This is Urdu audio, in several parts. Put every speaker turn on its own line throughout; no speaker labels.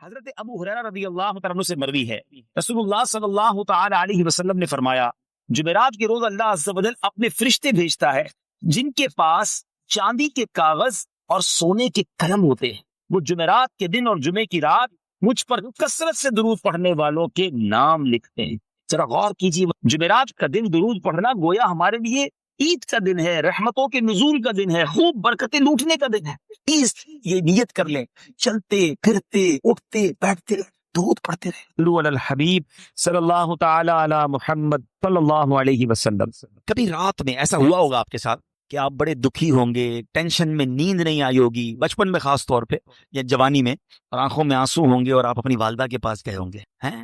حضرت ابو ہریرہ رضی اللہ تعالیٰ عنہ سے مروی ہے، رسول اللہ صلی اللہ تعالی علیہ وسلم نے فرمایا جمعرات کے روز اللہ عز و جل اپنے فرشتے بھیجتا ہے جن کے پاس چاندی کے کاغذ اور سونے کے قلم ہوتے ہیں۔ وہ جمعرات کے دن اور جمعے کی رات مجھ پر کثرت سے درود پڑھنے والوں کے نام لکھتے ہیں۔ ذرا غور کیجیے، جمعرات کا دن درود پڑھنا گویا ہمارے لیے عید کا دن ہے، رحمتوں کے نزول کا دن ہے، خوب برکتیں لوٹنے کا دن ہے۔ یہ نیت کر لیں، چلتے پھرتے اٹھتے بیٹھتے درود پڑھتے رہے۔ صلو علی الحبیب صلی اللہ تعالی علی محمد صلی اللہ علیہ وسلم۔ کبھی رات میں ایسا ہوا ہوگا آپ کے ساتھ کہ آپ بڑے دکھی ہوں گے، ٹینشن میں نیند نہیں آئی ہوگی، بچپن میں خاص طور پہ یا جوانی میں، اور آنکھوں میں آنسو ہوں گے اور آپ اپنی والدہ کے پاس گئے ہوں گے،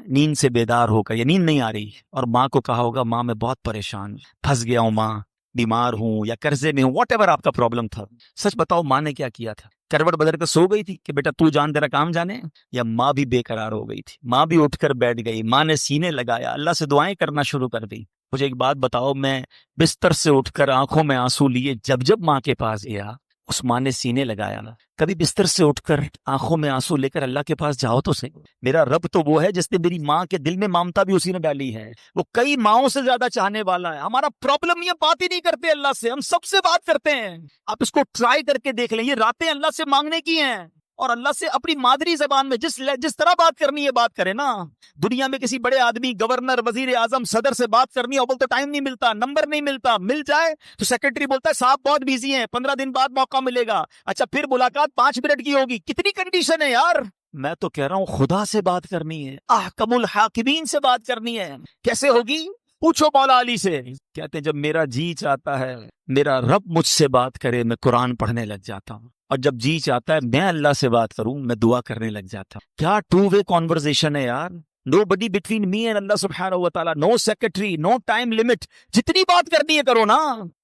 نیند سے بیدار ہو کر یا نیند نہیں آ رہی، اور ماں کو کہا ہوگا ماں میں بہت پریشان ہوں، پھنس گیا ہوں، ماں بیمار ہوں یا قرضے میں ہوں، واٹ ایور آپ کا پرابلم تھا۔ سچ بتاؤ ماں نے کیا کیا تھا؟ کروٹ بدل کر سو گئی تھی کہ بیٹا تو جان تیرا کام جانے، یا ماں بھی بے قرار ہو گئی تھی؟ ماں بھی اٹھ کر بیٹھ گئی، ماں نے سینے لگایا، اللہ سے دعائیں کرنا شروع کر دی۔ مجھے ایک بات بتاؤ، میں بستر سے اٹھ کر آنکھوں میں آنسو لیے جب ماں کے پاس گیا، اس ماں نے سینے لگایا نا۔ کبھی بستر سے اٹھ کر آنکھوں میں آنسو لے کر اللہ کے پاس جاؤ تو صحیح۔ میرا رب تو وہ ہے جس نے میری ماں کے دل میں ممتا بھی اسی نے ڈالی ہے، وہ کئی ماؤں سے زیادہ چاہنے والا ہے۔ ہمارا پرابلم یہ بات ہی نہیں کرتے اللہ سے، ہم سب سے بات کرتے ہیں۔ آپ اس کو ٹرائی کر کے دیکھ لیں، یہ راتیں اللہ سے مانگنے کی ہیں، اور اللہ سے اپنی مادری زبان میں جس طرح بات کرنی ہے بات کرے نا۔ دنیا میں کسی بڑے آدمی، گورنر، وزیر اعظم، صدر سے بات کرنی ہو، بولتے ٹائم نہیں ملتا، نمبر نہیں ملتا، مل جائے تو سیکرٹری بولتا ہے صاحب بہت بیزی ہیں، 15 دن بعد موقع ملے گا۔ اچھا پھر ملاقات 5 منٹ کی ہوگی، کتنی کنڈیشن ہے یار۔ میں تو کہہ رہا ہوں خدا سے بات کرنی ہے، احکم الحاکمین سے بات کرنی ہے۔ کیسے ہوگی؟ پوچھو مولا علی سے۔ کہتے ہیں جب میرا جی چاہتا ہے میرا رب مجھ سے بات کرے، میں قرآن پڑھنے لگ جاتا ہوں، اور جب جی چاہتا ہے میں اللہ سے بات کروں، میں دعا کرنے لگ جاتا ہوں۔ کیا ٹو وے کانورزیشن ہے یار، نو بڈی بٹوین می اینڈ اللہ سبحانہ و تعالیٰ، نو سیکرٹری، نو ٹائم لمٹ، جتنی بات کرنی ہے کرو نا۔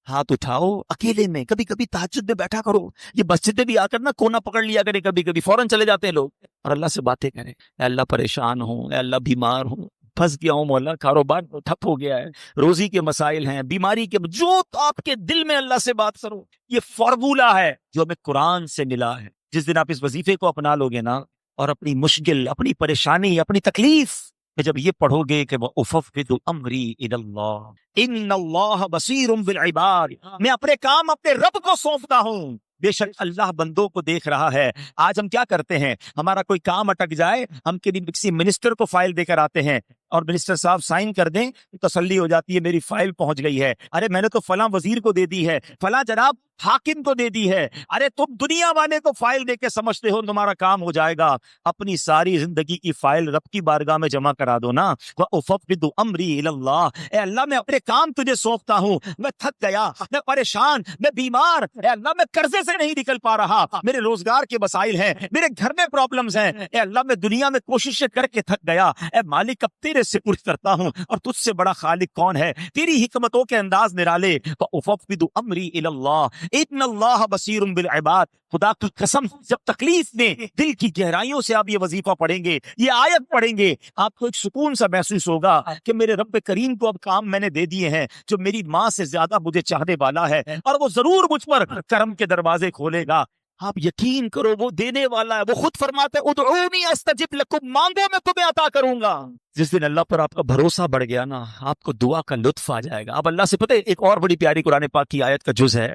ہاتھ اٹھاؤ اکیلے میں، کبھی کبھی تہجد میں بیٹھا کرو، یہ مسجد میں بھی آ کر نا کونا پکڑ لیا کرے، کبھی کبھی فوراً چلے جاتے ہیں لوگ، اور اللہ سے باتیں کریں۔ اے اللہ پریشان ہوں، اے اللہ بیمار ہوں، پھنس گیا ہوں مولا، کاروبار ٹھپ ہو گیا ہے، روزی کے مسائل ہیں، بیماری کے، جو آپ کے دل میں اللہ سے بات کرو۔ یہ فارمولہ ہے جو ہمیں قرآن سے ملا ہے۔ جس دن آپ اس وظیفے کو اپنا لو گے نا، اور اپنی مشکل، اپنی پریشانی، اپنی تکلیف کہ جب یہ پڑھو گے کہ وَأُفَوِّضُ أَمْرِي إِلَى اللَّهِ إِنَّ اللَّهَ بَصِيرٌ بِالْعِبَادِ، میں اپنے کام اپنے رب کو سونپتا ہوں، بے شک اللہ بندوں کو دیکھ رہا ہے۔ آج ہم کیا کرتے ہیں، ہمارا کوئی کام اٹک جائے، ہم کسی منسٹر کو فائل دے کر آتے ہیں، اور منسٹر صاحب سائن کر دیں تو تسلی ہو جاتی ہے میری فائل پہنچ گئی ہے۔ ارے میں نے تو فلاں وزیر کو دے دی ہے، فلاں جناب حاکم کو دے دی ہے۔ ارے تم دنیا والے کو فائل دے کے سمجھتے ہو تمہارا کام ہو جائے گا، اپنی ساری زندگی کی فائل رب کی بارگاہ میں جمع کرا دو نا۔ وَأُفَوِّضُ أَمْرِي إِلَى اللَّهِ، اے اللہ میں اپنے کام تجھے سونپتا ہوں، میں تھک گیا، میں پریشان، میں بیمار، اے اللہ میں قرضے سے نہیں نکل پا رہا، میرے روزگار کے مسائل ہیں، میرے گھر میں پرابلمز ہیں، اے اللہ میں دنیا میں کوششیں کر کے تھک گیا، اے مالک اب تیرے سپرد کرتا ہوں، اور تجھ سے بڑا خالق کون ہے، تیری حکمتوں کے انداز نرالے۔ وَأُفَوِّضُ أَمْرِي إِلَى اللَّهِ إِنَّ اللَّهَ بَصِيرٌ بِالْعِبَادِ، خدا کی قسم جب تکلیف میں دل کی گہرائیوں سے آپ یہ وظیفہ پڑھیں گے، یہ آیت پڑھیں گے، آپ کو ایک سکون سا محسوس ہوگا کہ میرے رب کریم کو اب کام میں نے دے دیے ہیں جو میری ماں سے زیادہ مجھے چاہنے والا ہے، اور وہ ضرور مجھ پر کرم کے دروازے کھولے گا۔ آپ یقین کرو وہ دینے والا ہے، وہ خود فرماتا ہے ادعونی استجب لکم، مانگو میں تمہیں عطا کروں گا۔ جس دن اللہ پر آپ کا بھروسہ بڑھ گیا نا، آپ کو دعا کا لطف آ جائے گا۔ اب اللہ سے پتہ ہے ایک اور بڑی پیاری قرآن پاک کی آیت کا جز ہے،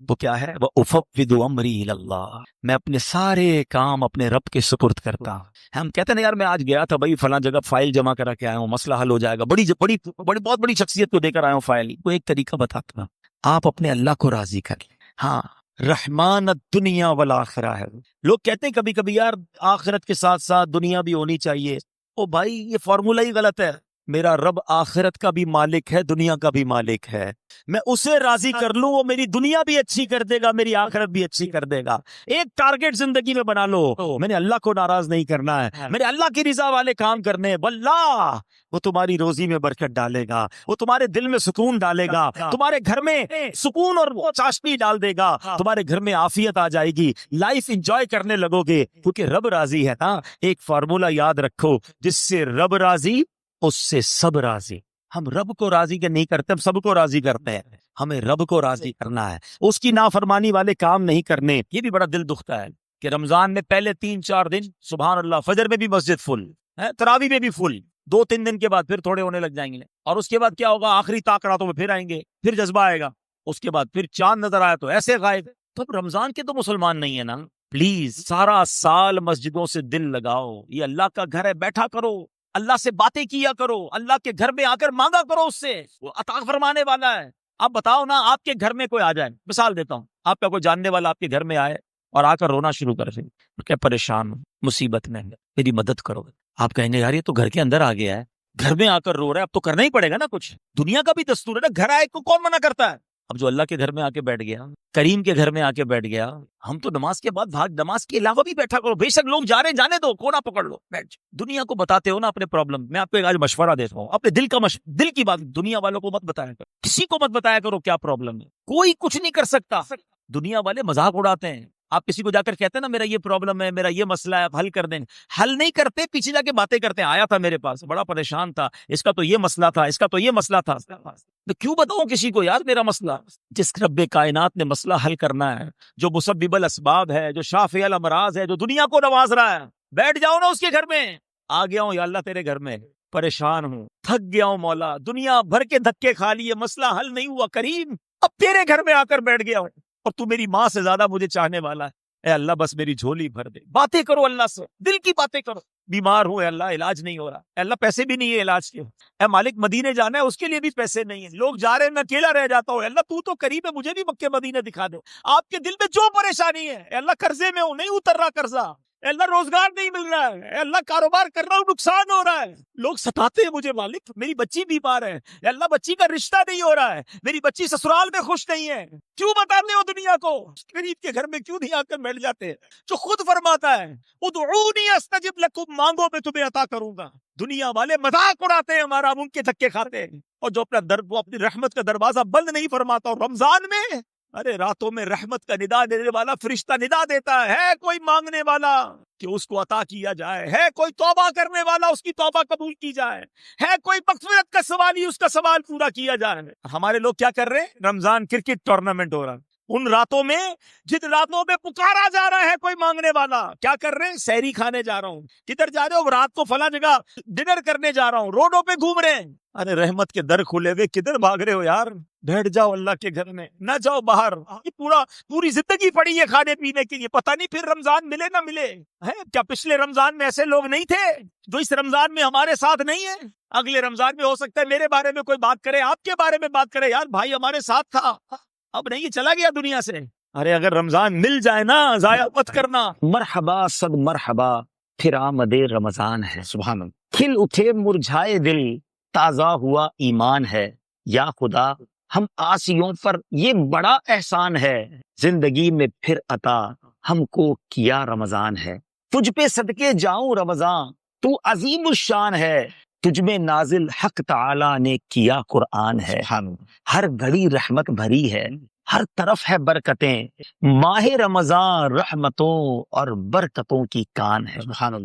وہ کیا ہے؟ وَأُفَوِّضُ أَمْرِي إِلَى اللَّهِ، میں اپنے سارے کام اپنے رب کے سپرد کرتا ہوں۔ ہم کہتے ہیں نا یار میں آج گیا تھا بھائی فلاں جگہ فائل جمع کرا کے آیا ہوں، مسئلہ حل ہو جائے گا، بہت بڑی شخصیت کو دے کر آیا ہوں فائل۔ وہ ایک طریقہ بتاتا ہوں، آپ اپنے اللہ کو راضی کر لیں۔ ہاں رحمان الدنیا والآخرہ ہے۔ لوگ کہتے ہیں کبھی کبھی یار آخرت کے ساتھ ساتھ دنیا بھی ہونی چاہیے۔ او بھائی یہ فارمولہ ہی غلط ہے۔ میرا رب آخرت کا بھی مالک ہے، دنیا کا بھی مالک ہے، میں اسے راضی کر لوں وہ میری دنیا بھی اچھی کر دے گا، میری آخرت بھی اچھی کر دے گا۔ ایک ٹارگٹ زندگی میں بنا لو، میں نے اللہ کو ناراض نہیں کرنا ہے، میں نے اللہ کی رضا والے کام کرنے ہیں، واللہ وہ تمہاری روزی میں برکت ڈالے گا، وہ تمہارے دل میں سکون ڈالے گا، تمہارے گھر میں سکون اور چاشنی ڈال دے گا، تمہارے گھر میں عافیت آ جائے گی، لائف انجوائے کرنے لگو گے، کیونکہ رب راضی ہے نا۔ ایک فارمولہ یاد رکھو، جس سے رب راضی اس سے سب راضی۔ ہم رب کو راضی کے نہیں کرتے، ہم سب کو راضی کرتے ہیں۔ ہمیں رب کو راضی کرنا ہے، اس کی نافرمانی والے کام نہیں کرنے۔ یہ بھی بڑا دل دکھتا ہے کہ رمضان میں پہلے 3-4 دن سبحان اللہ فجر میں بھی مسجد فل ہے، تراویح میں بھی فل، 2-3 دن کے بعد پھر تھوڑے ہونے لگ جائیں گے، اور اس کے بعد کیا ہوگا، آخری طاق راتوں میں پھر آئیں گے، پھر جذبہ آئے گا، اس کے بعد پھر چاند نظر آیا تو ایسے غائب۔ تو اب رمضان کے تو مسلمان نہیں ہے نا، پلیز سارا سال مسجدوں سے دل لگاؤ، یہ اللہ کا گھر ہے، بیٹھا کرو، اللہ سے باتیں کیا کرو، اللہ کے گھر میں آ کر مانگا کرو اس سے، وہ عطا فرمانے والا ہے۔ آپ بتاؤ نا، آپ کے گھر میں کوئی آ جائے، مثال دیتا ہوں، آپ کا کوئی جاننے والا آپ کے گھر میں آئے اور آ کر رونا شروع کر دے کہ پریشان ہوں، مصیبت میں میری مدد کرو، آپ کہیں گے یار یہ تو گھر کے اندر آ گیا ہے، گھر میں آ کر رو رہا ہے، اب تو کرنا ہی پڑے گا نا کچھ، دنیا کا بھی دستور ہے نا، گھر آئے کو کون منع کرتا ہے؟ اب جو اللہ کے گھر میں آ کے بیٹھ گیا، کریم کے گھر میں آ کے بیٹھ گیا، ہم تو نماز کے بعد بھاگ، نماز کے علاوہ بھی بیٹھا کرو، بے شک لوگ جا رہے ہیں جانے دو، کونا پکڑ لو، بیٹھ جاؤ۔ دنیا کو بتاتے ہو نا اپنے پرابلم، میں آپ کو آج مشورہ دیتا ہوں، اپنے دل کی بات دنیا والوں کو مت بتایا کرو، کسی کو مت بتایا کرو کیا پرابلم ہے، کوئی کچھ نہیں کر سکتا۔ دنیا والے مذاق اڑاتے ہیں، آپ کسی کو جا کر کہتے ہیں نا میرا یہ پرابلم ہے، میرا یہ مسئلہ ہے، آپ حل کر دیں، حل نہیں کرتے، پیچھے جا کے باتیں کرتے ہیں، آیا تھا میرے پاس بڑا پریشان تھا، اس کا تو یہ مسئلہ تھا، اس کا تو یہ مسئلہ تھا، تو کیوں بتاؤں کسی کو یار میرا مسئلہ؟ جس رب کائنات نے مسئلہ حل کرنا ہے، جو مسبب الاسباب ہے، جو شافع الامراض ہے، جو دنیا کو نواز رہا ہے، بیٹھ جاؤ نا اس کے گھر میں۔ آ گیا ہوں یا اللہ تیرے گھر میں، پریشان ہوں، تھک گیا ہوں مولا، دنیا بھر کے دھکے کھا لیے، مسئلہ حل نہیں ہوا کریم، اب تیرے گھر میں آ کر بیٹھ گیا ہوں، اور تو میری ماں سے زیادہ مجھے چاہنے والا ہے، اے اللہ بس میری جھولی بھر دے۔ باتیں کرو اللہ سے، دل کی باتیں کرو، بیمار ہوں اے اللہ علاج نہیں ہو رہا، اے اللہ پیسے بھی نہیں ہے علاج کے، اے مالک مدینے جانا ہے اس کے لیے بھی پیسے نہیں ہیں، لوگ جا رہے ہیں میں اکیلا رہ جاتا ہوں، اے اللہ تو قریب ہے، مجھے بھی مکے مدینے دکھا دو۔ آپ کے دل میں جو پریشانی ہے، اے اللہ قرضے میں ہوں، نہیں اتر رہا قرضہ، اے اللہ روزگار نہیں مل رہا ہے، اے اللہ کاروبار کر رہا ہوں نقصان ہو رہا ہے، لوگ ستاتے ہیں مجھے مالک، میری بچی بیمار ہے، اے اللہ بچی کا رشتہ نہیں ہو رہا ہے، میری بچی سسرال میں خوش نہیں ہے، کیوں بتاتے ہو دنیا کو؟ غریب کے گھر میں کیوں نہیں آ کر بیٹھ جاتے ہیں جو خود فرماتا ہے ادعونی استجب لکم، مانگو میں تمہیں عطا کروں گا۔ دنیا والے مذاق اڑاتے ہیں ہمارا، ہم ان کے دھکے کھاتے ہیں، اور جو وہ اپنی رحمت کا دروازہ بند نہیں فرماتا، اور رمضان میں ارے راتوں میں رحمت کا ندا دینے والا فرشتہ ندا دیتا ہے کوئی مانگنے والا کہ اس کو عطا کیا جائے، ہے کوئی توبہ کرنے والا اس کی توبہ قبول کی جائے، ہے کوئی مغفرت کا سوالی اس کا سوال پورا کیا جائے۔ ہمارے لوگ کیا کر رہے ہیں؟ رمضان کرکٹ ٹورنامنٹ ہو رہا ہے، ان راتوں میں جن راتوں میں پکارا جا رہا ہے کوئی مانگنے والا، کیا کر رہے ہیں؟ سحری کھانے جا رہا ہوں، کدھر جا رہے ہو؟ رات کو فلاں جگہ ڈنر کرنے جا رہا ہوں، روڈوں پہ گھوم رہے ہیں، ارے رحمت کے در کھلے ہوئے کدھر بھاگ رہے ہو یار؟ بیٹھ جاؤ اللہ کے گھر میں، نہ جاؤ باہر، پوری زندگی پڑی ہے کھانے پینے کے لیے، پتہ نہیں پھر رمضان ملے نہ ملے ہے کیا؟ پچھلے رمضان میں ایسے لوگ نہیں تھے جو اس رمضان میں ہمارے ساتھ نہیں ہیں؟ اگلے رمضان میں ہو سکتا ہے میرے بارے میں کوئی بات کرے، آپ کے بارے میں بات کرے، یار بھائی ہمارے ساتھ تھا، اب نہیں چلا گیا دنیا سے۔ ارے اگر رمضان مل جائے نا ضائع مت کرنا۔ مرحبا صد مرحبا، پھر آمد رمضان ہے، سبحان اللہ، کھل اٹھے مرجھائے دل، تازہ ہوا ایمان ہے، یا خدا ہم عاصیوں پر یہ بڑا احسان ہے، زندگی میں پھر عطا ہم کو کیا رمضان ہے، تجھ پہ صدقے جاؤں رمضان تو عظیم الشان ہے، تجھ میں نازل حق تعالی نے کیا قرآن ہے، ہر گھڑی رحمت بھری ہے، ہر طرف ہے برکتیں، ماہ رمضان رحمتوں اور برکتوں کی کان ہے،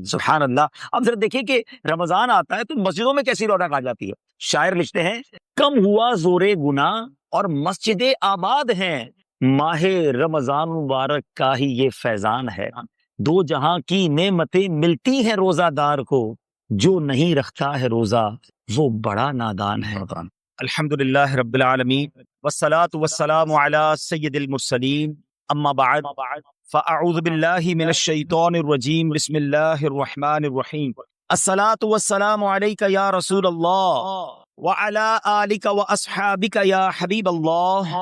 سبحان اللہ۔ اب ذرا دیکھیں کہ رمضان آتا ہے تو مسجدوں میں کیسی رونق آ جاتی ہے۔ شاعر لکھتے ہیں کم ہوا زور گناہ اور مسجدیں آباد ہیں، ماہ رمضان مبارک کا ہی یہ فیضان ہے، دو جہاں کی نعمتیں ملتی ہیں روزہ دار کو، جو نہیں رکھتا ہے روزہ وہ بڑا نادان ہے۔ الحمدللہ رب العالمین والصلاة والسلام على سید المرسلین، اما بعد فاعوذ باللہ من الشیطان الرجیم، بسم اللہ الرحمن الرحیم، الصلاة والسلام علیک یا رسول اللہ وعلى آلک واصحابک یا حبیب اللہ،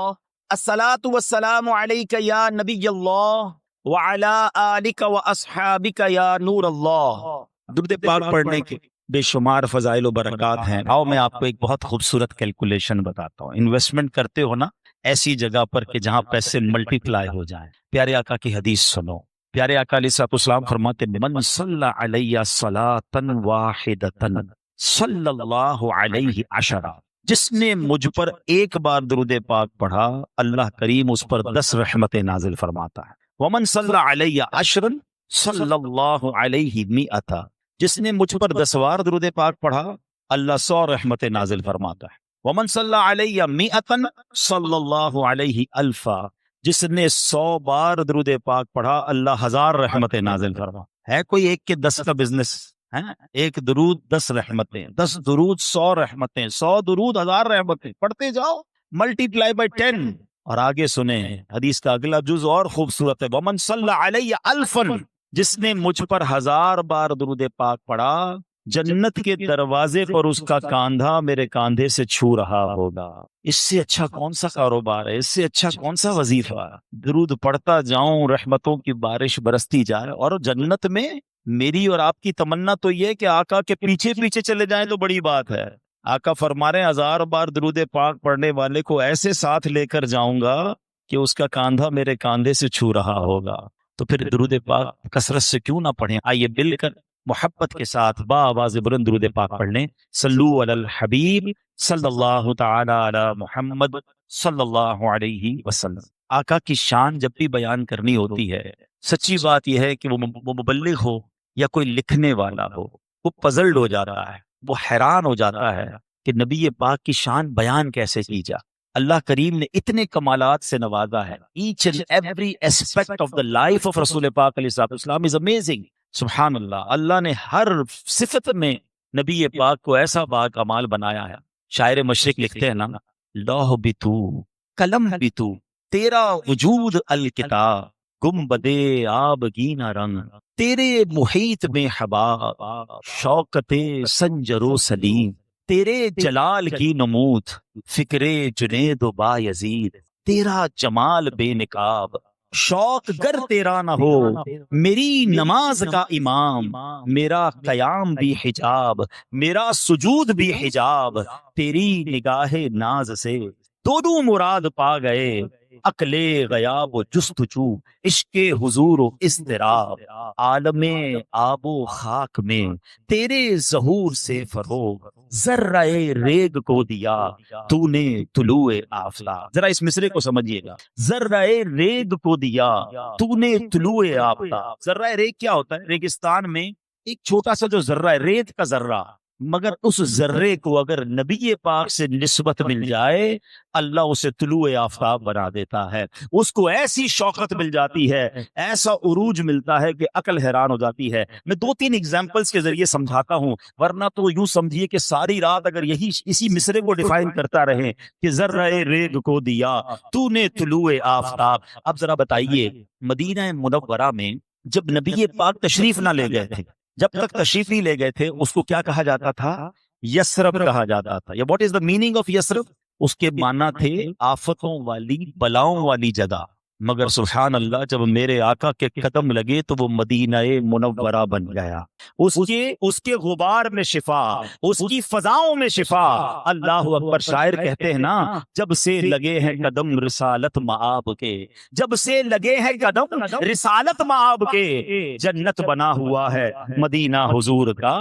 الصلاة والسلام علیک یا نبی اللہ وعلى آلک واصحابک یا نور اللہ۔ درود پاک پڑھنے کے بے شمار فضائل و برکات ہیں۔ آؤ میں آپ کو ایک بہت خوبصورت کیلکولیشن بتاتا ہوں۔ انویسٹمنٹ کرتے ہو نا ایسی جگہ پر کہ جہاں پیسے ملٹی پلائی ہو جائیں، پیارے آقا کی حدیث سنو۔ پیارے آقا علیہ السلام فرماتے من صلی علیہ صلاۃ واحدۃ صلی اللہ علیہ عشرہ، جس نے مجھ پر ایک بار درود پاک پڑھا اللہ کریم اس پر 10 رحمتیں نازل فرماتا ہے۔ ومن صلی علیہ عشرا صلی اللہ علیہ مئۃ، جس نے مجھ پر 10 بار درود پاک پڑھا اللہ 100 رحمتیں نازل فرماتا ہے۔ ومن صلی علیہ مئۃ صلی اللہ علیہ الفا، جس نے 100 بار درود پاک پڑھا اللہ 1000 رحمتیں نازل فرما. ہے کوئی ایک کے 10 کا بزنس ہے؟ ایک درود 10 رحمتیں، 10 درود 100 رحمتیں، 100 درود 1000 رحمتیں، پڑھتے جاؤ، ملٹیپلائی بائی 10. اور آگے سنیں حدیث کا اگلا جز اور خوبصورت ہے. ومن صلی علیہ الفن، جس نے مجھ پر 1000 بار درود پاک پڑھا، جنت کے دروازے پر اس کا کاندھا میرے کاندھے سے چھو رہا ہوگا. اس سے اچھا کون سا کاروبار ہے؟ اس سے اچھا کون سا وظیفہ ہے؟ درود پڑھتا جاؤں، رحمتوں کی بارش برستی جائے. اور جنت میں میری اور آپ کی تمنا تو یہ کہ آقا کے پیچھے پیچھے چلے جائیں تو بڑی بات ہے. آقا فرما رہے ہیں 1000 بار درود پاک پڑھنے والے کو ایسے ساتھ لے کر جاؤں گا کہ اس کا کاندھا میرے کاندھے سے چھو رہا ہوگا. تو پھر درود پاک کثرت سے کیوں نہ پڑھیں؟ آئیے مل کر محبت کے ساتھ با آواز بلند درود پاک پڑھ لیں. صلو علی الحبیب صلی اللہ تعالی علی محمد صلی اللہ علیہ وسلم. آقا کی شان جب بھی بیان کرنی ہوتی ہے، سچی بات یہ ہے کہ وہ مبلغ ہو یا کوئی لکھنے والا ہو، وہ پزلڈ ہو جاتا ہے، وہ حیران ہو جاتا ہے کہ نبی پاک کی شان بیان کیسے کی جائے. اللہ کریم نے اتنے کمالات سے نوازا ہے. Each and every aspect of the life آف رسول پاک علیہ السلام از امیزنگ. سبحان اللہ. اللہ نے ہر صفت میں نبی پاک کو ایسا با کمال بنایا ہے. شاعر مشرق لکھتے ہیں نا، لوح بھی تو، قلم بھی تو، تیرا وجود الکتاب، گنبدے آب گینا رنگ، تیرے محیط میں حباب، شوکت سنجر و سلیم، تیرے جلال کی نمود، فکرے جنید و با یزید، تیرا جمال بے نقاب، شوق گر تیرا نہ ہو میری نماز کا امام، میرا قیام بھی حجاب، میرا سجود بھی حجاب، تیری نگاہ ناز سے دونوں مراد پا گئے، عقل غیاب و جستجو، عشق حضور و اضطراب، عالم آب و خاک میں تیرے ظہور سے فروغ، ذرہ ریگ کو دیا تو نے طلوع آفتاب. ذرا اس مصرے کو سمجھیے گا. ذرہ ریگ کو دیا تو نے طلوع آفتاب. ذرہ ریگ کیا ہوتا ہے؟ ریگستان میں ایک چھوٹا سا جو ذرہ ہے، ریت کا ذرہ، مگر اس ذرے کو اگر نبی پاک سے نسبت مل جائے، اللہ اسے طلوع آفتاب بنا دیتا ہے. اس کو ایسی شوقت مل جاتی ہے، ایسا عروج ملتا ہے کہ عقل حیران ہو جاتی ہے. میں 2-3 ایگزامپلز کے ذریعے سمجھاتا ہوں، ورنہ تو یوں سمجھیے کہ ساری رات اگر اسی مصرے کو ڈیفائن کرتا رہے کہ ذرہ ریگ کو دیا تو نے طلوع آفتاب. اب ذرا بتائیے، مدینہ منورہ میں جب نبی پاک تشریف نہ لے گئے تھے، جب تک تشریف نہیں لے گئے تھے، اس کو کیا کہا جاتا تھا؟ یثرب کہا جاتا تھا. یا what is the meaning of Yathrib? اس کے معنی تھے آفتوں والی، بلاؤں والی جگہ. مگر سبحان اللہ، جب میرے آقا کے قدم لگے تو وہ مدینہ منورہ بن گیا. اس کے غبار میں شفا، اس کی فضاؤں میں شفا. اللہ اکبر. شاعر کہتے ہیں نا، جب سے لگے ہیں قدم رسالت مآب کے، جب سے لگے ہیں قدم رسالت مآب کے، جنت بنا ہوا ہے مدینہ حضور کا،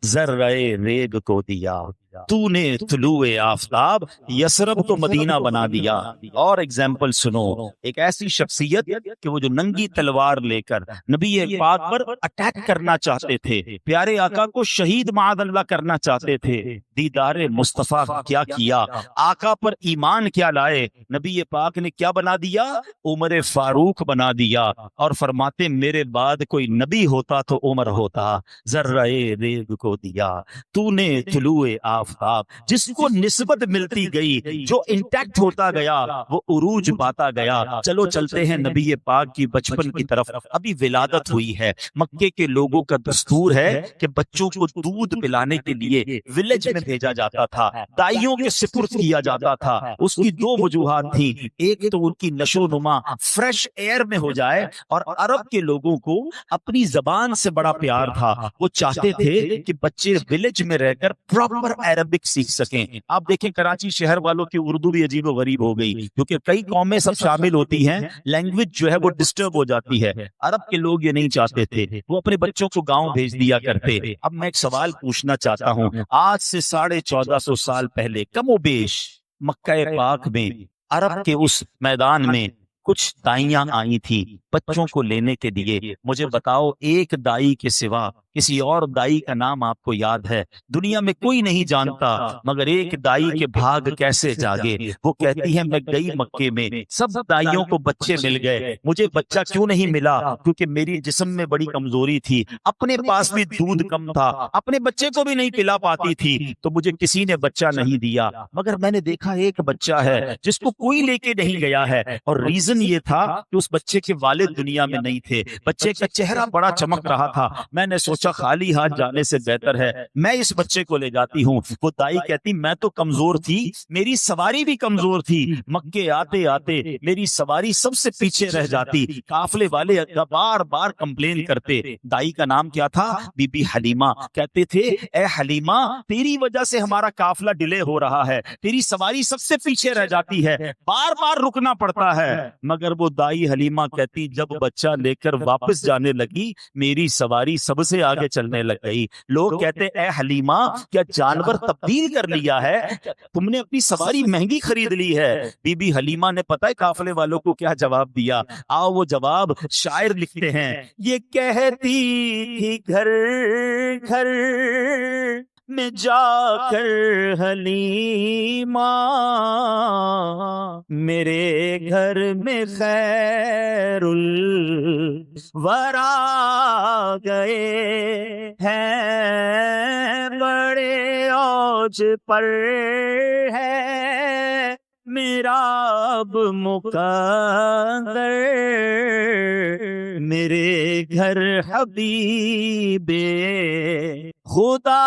ذرہ ریگ کو دیا تو نے طلوع آفتاب، یثرب کو مدینہ بنا دیا. اور ایگزامپل سنو. ایک ایسی شخصیت کہ وہ جو ننگی تلوار لے کر نبی پاک پر اٹیک کرنا چاہتے تھے، پیارے آقا کو شہید معاذ اللہ کرنا چاہتے تھے، دیدار مصطفیٰ کیا کیا، آقا پر ایمان کیا لائے، نبی پاک نے کیا بنا دیا؟ عمر فاروق بنا دیا. اور فرماتے میرے بعد کوئی نبی ہوتا تو عمر ہوتا. ذرہ ریگ کو دیا تو نے طلوع آفتاب. جس کو نسبت ملتی گئی، جو انٹیکٹ ہوتا گیا، وہ عروج پاتا گیا. چلو چلتے ہیں نبی پاک کی بچپن کی طرف. ابھی ولادت ہوئی ہے. مکے کے لوگوں کا دستور ہے کہ بچوں کو دودھ پلانے کے لیے ولیج میں بھیجا جاتا تھا، دائیوں کے سپرد کیا جاتا تھا. اس کی 2 وجوہات تھی. ایک تو ان کی نشو و نما فریش ایئر میں ہو جائے، اور عرب کے لوگوں کو اپنی زبان سے بڑا پیار تھا. وہ چاہتے تھے کہ بچے ولیج میں رہ کر پراپر عربک سیکھ سکیں. آپ دیکھیں کراچی شہر والوں کی اردو بھی عجیب و غریب ہو گئی، کیونکہ کئی قومیں سب شامل ہوتی ہیں، لینگویج جو ہے وہ ڈسٹرب ہو جاتی ہے. عرب کے لوگ یہ نہیں چاہتے تھے، وہ اپنے بچوں کو گاؤں بھیج دیا کرتے. اب میں ایک سوال پوچھنا چاہتا ہوں. آج سے 1450 سال پہلے کم و بیش مکہ پاک میں، عرب کے اس میدان میں کچھ دائیاں آئی تھی، بچوں کو لینے کے لیے مجھے بتاؤ ایک دائی کے سوا کسی اور دائی کا نام آپ کو یاد ہے؟ دنیا میں کوئی نہیں جانتا، مگر ایک دائی کے بھاگ کیسے جاگے۔ وہ کہتی ہے میں گئی مکے میں، سب دائیوں کو بچے مل گئے، مجھے بچہ کیوں نہیں ملا؟ کیونکہ میری جسم میں بڑی کمزوری تھی، اپنے پاس بھی دودھ کم تھا، اپنے بچے کو بھی نہیں پلا پاتی تھی، تو مجھے کسی نے بچہ نہیں دیا۔ مگر میں نے دیکھا ایک بچہ ہے جس کو کوئی لے کے نہیں گیا ہے، اور ریزن یہ تھا کہ اس بچے کے والد دنیا میں نہیں تھے، بچے کا چہرہ بڑا چمک رہا تھا۔ میں نے سوچا خالی ہاتھ جانے سے بہتر ہے میں اس بچے کو لے جاتی ہوں۔ وہ دائی کہتی میں تو کمزور تھی، میری سواری بھی کمزور تھی، مکے آتے آتے میری سواری سب سے پیچھے رہ جاتی، قافلے والے بار بار کمپلین کرتے۔ دائی کا نام کیا تھا؟ بی بی حلیمہ۔ کہتے تھے اے حلیمہ تیری وجہ سے ہمارا قافلہ ڈیلے ہو رہا ہے، تیری سواری سب سے پیچھے رہ جاتی ہے، بار بار رکنا پڑتا ہے۔ مگر وہ دائی حلیمہ کہتی جب بچہ لے کر واپس جانے لگی میری سواری سب سے آگے چلنے لگ گئی۔ لوگ کہتے اے حلیمہ کیا جانور تبدیل کر لیا ہے؟ تم نے اپنی سواری مہنگی خرید لی ہے؟ بی بی حلیمہ نے پتہ ہے قافلے والوں کو کیا جواب دیا؟ آؤ وہ جواب شاعر لکھتے ہیں۔ یہ کہتی تھی گھر گھر میں جا کر حلیمہ میرے گھر میں خیر الورا گئے ہیں، بڑے اوج پر ہے میرا اب مقدر، میرے گھر حبیب خدا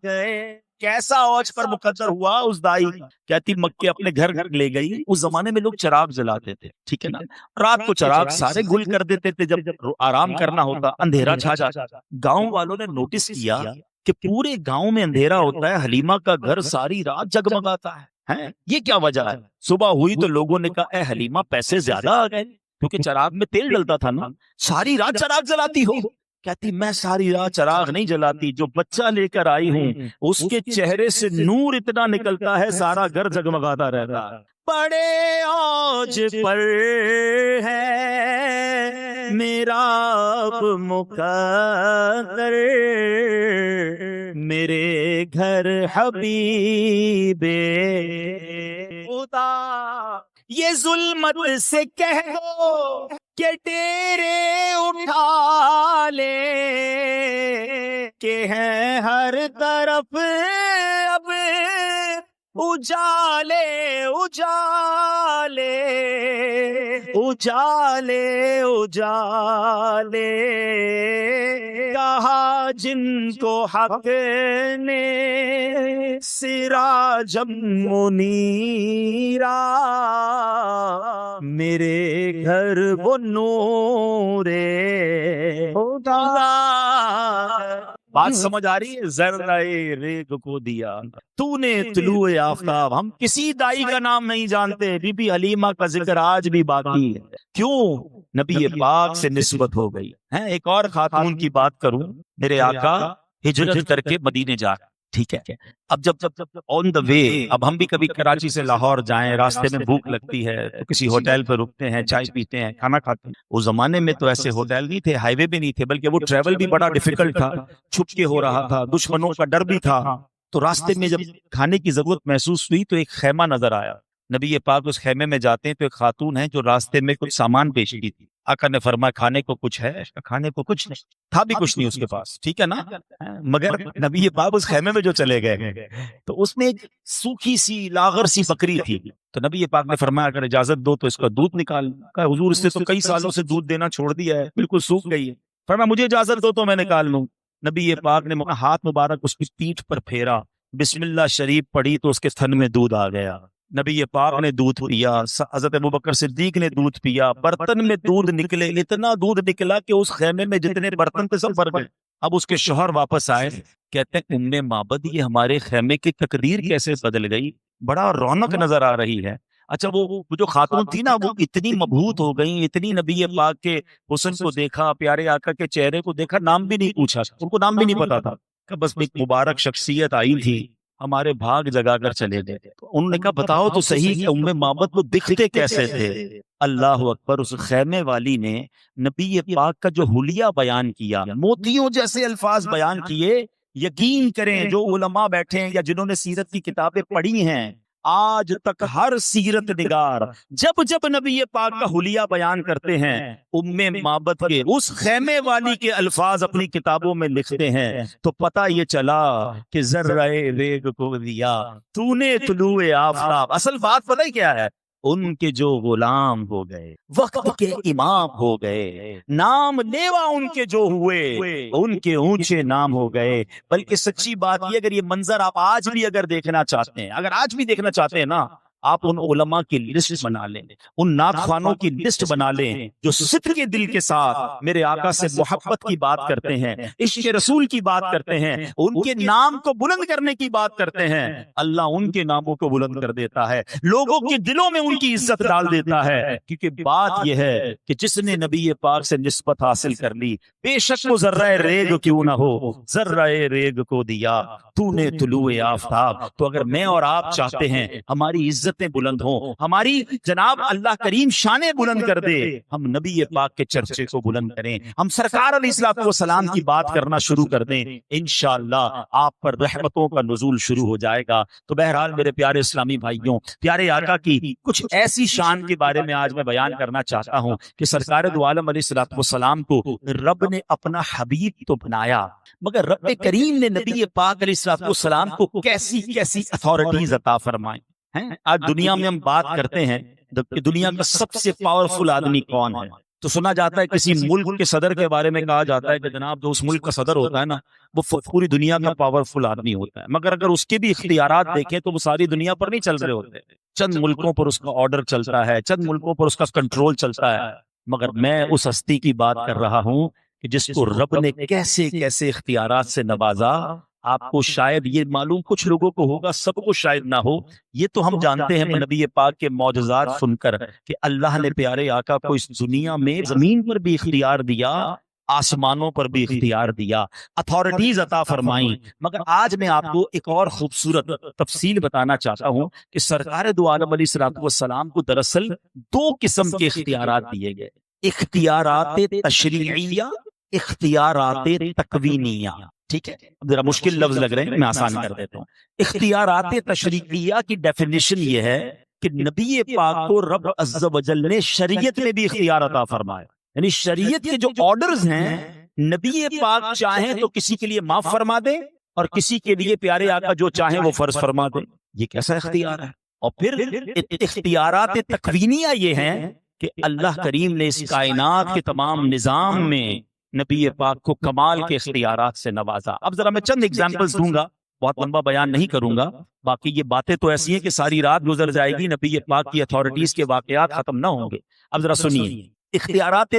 گئے۔ کیسا اوج پر مقدر ہوا اس دائی کا؟ کہتی مکے اپنے گھر گھر لے گئی۔ اس زمانے میں لوگ چراغ جلاتے تھے، ٹھیک ہے نا، رات کو چراغ سارے گل کر دیتے تھے، جب آرام کرنا ہوتا اندھیرا چھا جاتا۔ گاؤں والوں نے نوٹس کیا کہ پورے گاؤں میں اندھیرا ہوتا ہے، حلیمہ کا گھر ساری رات جگمگاتا ہے، یہ کیا وجہ ہے؟ صبح ہوئی تو لوگوں نے کہا اے حلیمہ پیسے زیادہ آ گئے، کیونکہ چراغ میں تیل ڈلتا تھا نا، ساری رات چراغ جلاتی ہو؟ کہتی میں ساری رات چراغ نہیں جلاتی، جو بچہ لے کر آئی ہوں اس کے چہرے سے نور اتنا نکلتا ہے سارا گھر جگمگاتا رہتا ہے۔ بڑے اوج پر ہے میرا اب مقدر، میرے گھر حبیب خدا۔ یہ ظلمت سے کہہ دو کہ ڈیرے اٹھا لے، کہ ہیں ہر طرف اب اجالے اجالے اجالے اجالے، کہا جن کو حق نے سراجم منیرا، میرے گھر وہ نور خدا۔ بات سمجھ آ رہی ہے؟ ذرہ ریگ کو دیا تو نے طلوع آفتاب۔ ہم کسی دائی کا نام نہیں جانتے، بی بی حلیمہ کا ذکر آج بھی باقی ہے۔ کیوں؟ نبی پاک سے نسبت ہو گئی ہے۔ ایک اور خاتون کی بات کروں، میرے آقا ہجرت کر کے مدینے جا رہے، ٹھیک ہے، اب جب آن دا وے، اب ہم بھی کبھی کراچی سے لاہور جائیں، راستے میں بھوک لگتی ہے تو کسی ہوٹل پہ رکتے ہیں، چائے پیتے ہیں، کھانا کھاتے ہیں۔ اس زمانے میں تو ایسے ہوٹل نہیں تھے، ہائی وے بھی نہیں تھے، بلکہ وہ ٹریول بھی بڑا ڈیفیکلٹ تھا، چھپ کے ہو رہا تھا، دشمنوں کا ڈر بھی تھا۔ تو راستے میں جب کھانے کی ضرورت محسوس ہوئی تو ایک خیمہ نظر آیا۔ نبی پاک اس خیمے میں جاتے ہیں تو ایک خاتون ہے جو راستے میں کچھ سامان پیش کی تھی۔ آقا نے فرمایا کھانے کو کچھ ہے؟ کھانے کو کچھ نہیں تھا، بھی کچھ نہیں اس کے پاس، ٹھیک ہے نا، مگر نبی پاک اس خیمے میں جو چلے گئے تو اس میں ایک سوکھی سی لاغر سی بکری تھی۔ تو نبی پاک نے فرمایا اگر اجازت دو تو اس کا دودھ نکال۔ کہا حضور اس نے تو کئی سالوں سے دودھ دینا چھوڑ دیا ہے، بالکل سوکھ گئی ہے۔ فرمایا مجھے اجازت دو تو میں نکال لوں۔ نبی پاک نے ہاتھ مبارک اس کی پیٹھ پر پھیرا، بسم اللہ شریف پڑھی تو اس کے تھن میں دودھ آ گیا۔ نبی پاک نے دودھ پیا، حضرت ابوبکر صدیق نے دودھ پیا، برتن میں دودھ نکلے، اتنا دودھ نکلا کہ اس خیمے میں جتنے برتن تھے سب بھر گئے۔ اب اس کے شوہر واپس آئے، کہتے ہیں ام معبد یہ ہمارے خیمے کی تقدیر کیسے بدل گئی، بڑا رونق نظر آ رہی ہے۔ اچھا وہ جو خاتون تھی نا وہ اتنی مبہوت ہو گئی، اتنی نبی پاک کے حسن کو دیکھا، پیارے آقا کے چہرے کو دیکھا، نام بھی نہیں پوچھا، ان کو نام بھی نہیں پتا تھا کہ بس ایک مبارک شخصیت آئی تھی ہمارے بھاگ جگا کر چلے گئے. انہوں نے کہا بتاؤ تو صحیح کہ ام معبد کو دکھتے کیسے تھے؟ اللہ اکبر. اس خیمے والی نے نبی پاک کا جو حلیہ بیان کیا، موتیوں جیسے الفاظ بیان کیے. یقین کریں جو علماء بیٹھے ہیں یا جنہوں نے سیرت کی کتابیں پڑھی ہیں، آج تک ہر سیرت نگار جب جب نبی پاک کا حلیہ بیان کرتے ہیں، ام معبد کے اس خیمے والی کے الفاظ اپنی کتابوں میں لکھتے ہیں، تو پتہ یہ چلا کہ ذرہ ریگ کو دیا تو نے طلوع آفتاب. اصل بات پتہ ہی کیا ہے؟ ان کے جو غلام ہو گئے، وقت کے امام ہو گئے، نام لیوا ان کے جو ہوئے، ان کے اونچے نام ہو گئے. بلکہ سچی بات یہ، اگر یہ منظر آپ آج بھی اگر دیکھنا چاہتے ہیں، اگر آج بھی دیکھنا چاہتے ہیں نا، آپ ان علماء کی لسٹ بنا لیں، ان نعت خوانوں کی لسٹ بنا لیں جو صدق کے دل کے ساتھ میرے آقا سے محبت کی بات کرتے ہیں، عشق رسول کی بات کرتے ہیں، ان کے نام کو بلند کرنے کی بات کرتے ہیں. اللہ ان کے ناموں کو بلند کر دیتا ہے، لوگوں کے دلوں میں ان کی عزت ڈال دیتا ہے. کیونکہ بات یہ ہے کہ جس نے نبی پاک سے نسبت حاصل کر لی، بے شک وہ ذرہ ریگ کیوں نہ ہو، ذرہ ریگ کو دیا تو نے طلوع آفتاب. تو اگر میں اور آپ چاہتے ہیں ہماری عزتیں بلند ہوں، ہماری جناب اللہ کریم شانیں بلند کر دے، ہم نبی پاک کے چرچے کو بلند کریں، ہم سرکار علیہ الصلوۃ والسلام کی بات کرنا شروع کر دیں، انشاءاللہ آپ پر رحمتوں کا نزول شروع ہو جائے گا. تو بہرحال میرے پیارے اسلامی بھائیوں، پیارے آقا کی کچھ ایسی شان کے بارے میں آج میں بیان کرنا چاہتا ہوں کہ سرکار دو عالم علیہ الصلوۃ والسلام کو رب نے اپنا حبیب تو بنایا، مگر رب کریم نے نبی پاک علیہ الصلوۃ والسلام کو کیسی کیسی اتھارٹیز عطا فرمائیں. آج دنیا میں ہم بات کرتے ہیں کہ دنیا کا سب سے پاورفل آدمی کون ہے، تو سنا جاتا ہے کسی ملک کے صدر کے بارے میں کہا جاتا ہے کہ جناب جو اس ملک کا صدر ہوتا ہے نا، وہ پوری دنیا کا پاورفل آدمی ہوتا ہے. مگر اگر اس کے بھی اختیارات دیکھیں تو وہ ساری دنیا پر نہیں چل رہے ہوتے، چند ملکوں پر اس کا آرڈر چلتا ہے، چند ملکوں پر اس کا کنٹرول چلتا ہے. مگر میں اس ہستی کی بات کر رہا ہوں کہ جس کو رب نے کیسے کیسے اختیارات سے نوازا. آپ کو شاید یہ معلوم، کچھ لوگوں کو ہوگا، سب کو شاید نہ ہو. یہ تو ہم جانتے ہیں نبی پاک کے معجزات سن کر کہ اللہ نے پیارے آقا کو اس دنیا میں زمین پر بھی اختیار دیا، آسمانوں پر بھی اختیار دیا، اتھارٹیز عطا فرمائیں. مگر آج میں آپ کو ایک اور خوبصورت تفصیل بتانا چاہتا ہوں کہ سرکار دو عالم علیہ الصلوۃ والسلام کو دراصل دو قسم کے اختیارات دیے گئے: اختیارات تشریعیہ، اختیارات تکوینیہ. ٹھیک ہے، ذرا مشکل لفظ لگ رہے ہیں، میں آسان کر دیتا ہوں. اختیارات تشریعیہ کی ڈیفینیشن یہ ہے کہ نبی پاک کو رب عز و جل نے شریعت میں بھی اختیار عطا فرمایا. یعنی شریعت کے جو آرڈرز ہیں، نبی پاک چاہیں تو کسی کے لیے معاف فرما دیں اور کسی کے لیے پیارے آقا جو چاہیں وہ فرض فرما دیں. یہ کیسا اختیار ہے؟ اور پھر اختیارات تکوینیہ یہ ہیں کہ اللہ کریم نے اس کائنات کے تمام نظام میں نبی پاک کو کمال کے اختیارات سے نوازا. اب ذرا میں چند ایگزامپلز دوں گا، بہت لمبا بیان نہیں کروں گا. باقی یہ باتیں تو ایسی ہیں کہ ساری رات گزر جائے گی، نبی پاک کی اتھارٹیز کے واقعات ختم نہ ہوں گے. اب ذرا سنیے اختیارات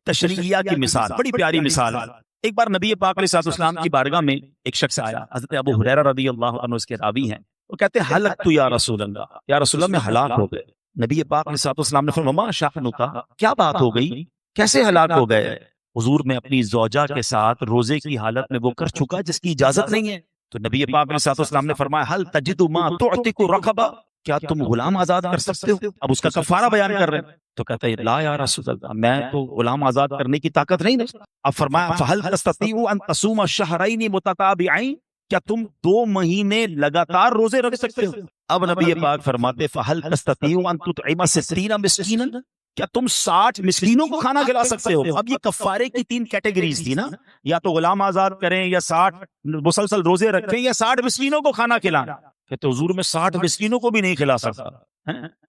تشریعیہ کی مثال، بڑی پیاری مثال. ایک بار نبی پاک علیہ الصلوۃ والسلام کی بارگاہ میں ایک شخص آیا، حضرت ابو ہریرہ رضی اللہ عنہ اس کے راوی ہیں. وہ کہتے ہیں ہلکت یا رسول اللہ، یا رسول اللہ میں ہلاک ہو گئے. نبی پاک علیہ الصلوۃ والسلام نے فرمایا ما شأنک، کیا بات ہو گئی، کیسے ہلاک ہو گئے؟ حضور میں اپنی زوجہ کے ساتھ روزے کی حالت میں وہ کر چکا جس کی اجازت نہیں ہے. تو نبی پاک علیہ الصلوۃ والسلام نے فرمایا هل تجد ما تعتق رقبہ، کیا تم غلام آزاد کر سکتے ہو؟ اب اس کا کفارہ بیان کر رہے ہیں. تو کہتا ہے لا یا رسول اللہ، میں تو غلام آزاد کرنے کی طاقت نہیں رکھتا. اب فرمایا فهل تستطيع ان تصوم شهرين متتابعين، کیا تم 2 مہینے لگاتار روزے رکھ سکتے ہو؟ اب نبی پاک فرماتے فهل تستطيع ان تطعم 60 مسکینا، کیا تم 60 مسکینوں کو کھانا کھلا سکتے ہو؟ اب یہ کفارے کی 3 کیٹیگریز تھی نا، یا تو غلام آزاد کریں، یا 60 مسلسل روزے رکھیں، یا 60 مسکینوں کو کھانا کھلائیں. کہ حضور میں 60 مسکینوں کو بھی نہیں کھلا سکتا.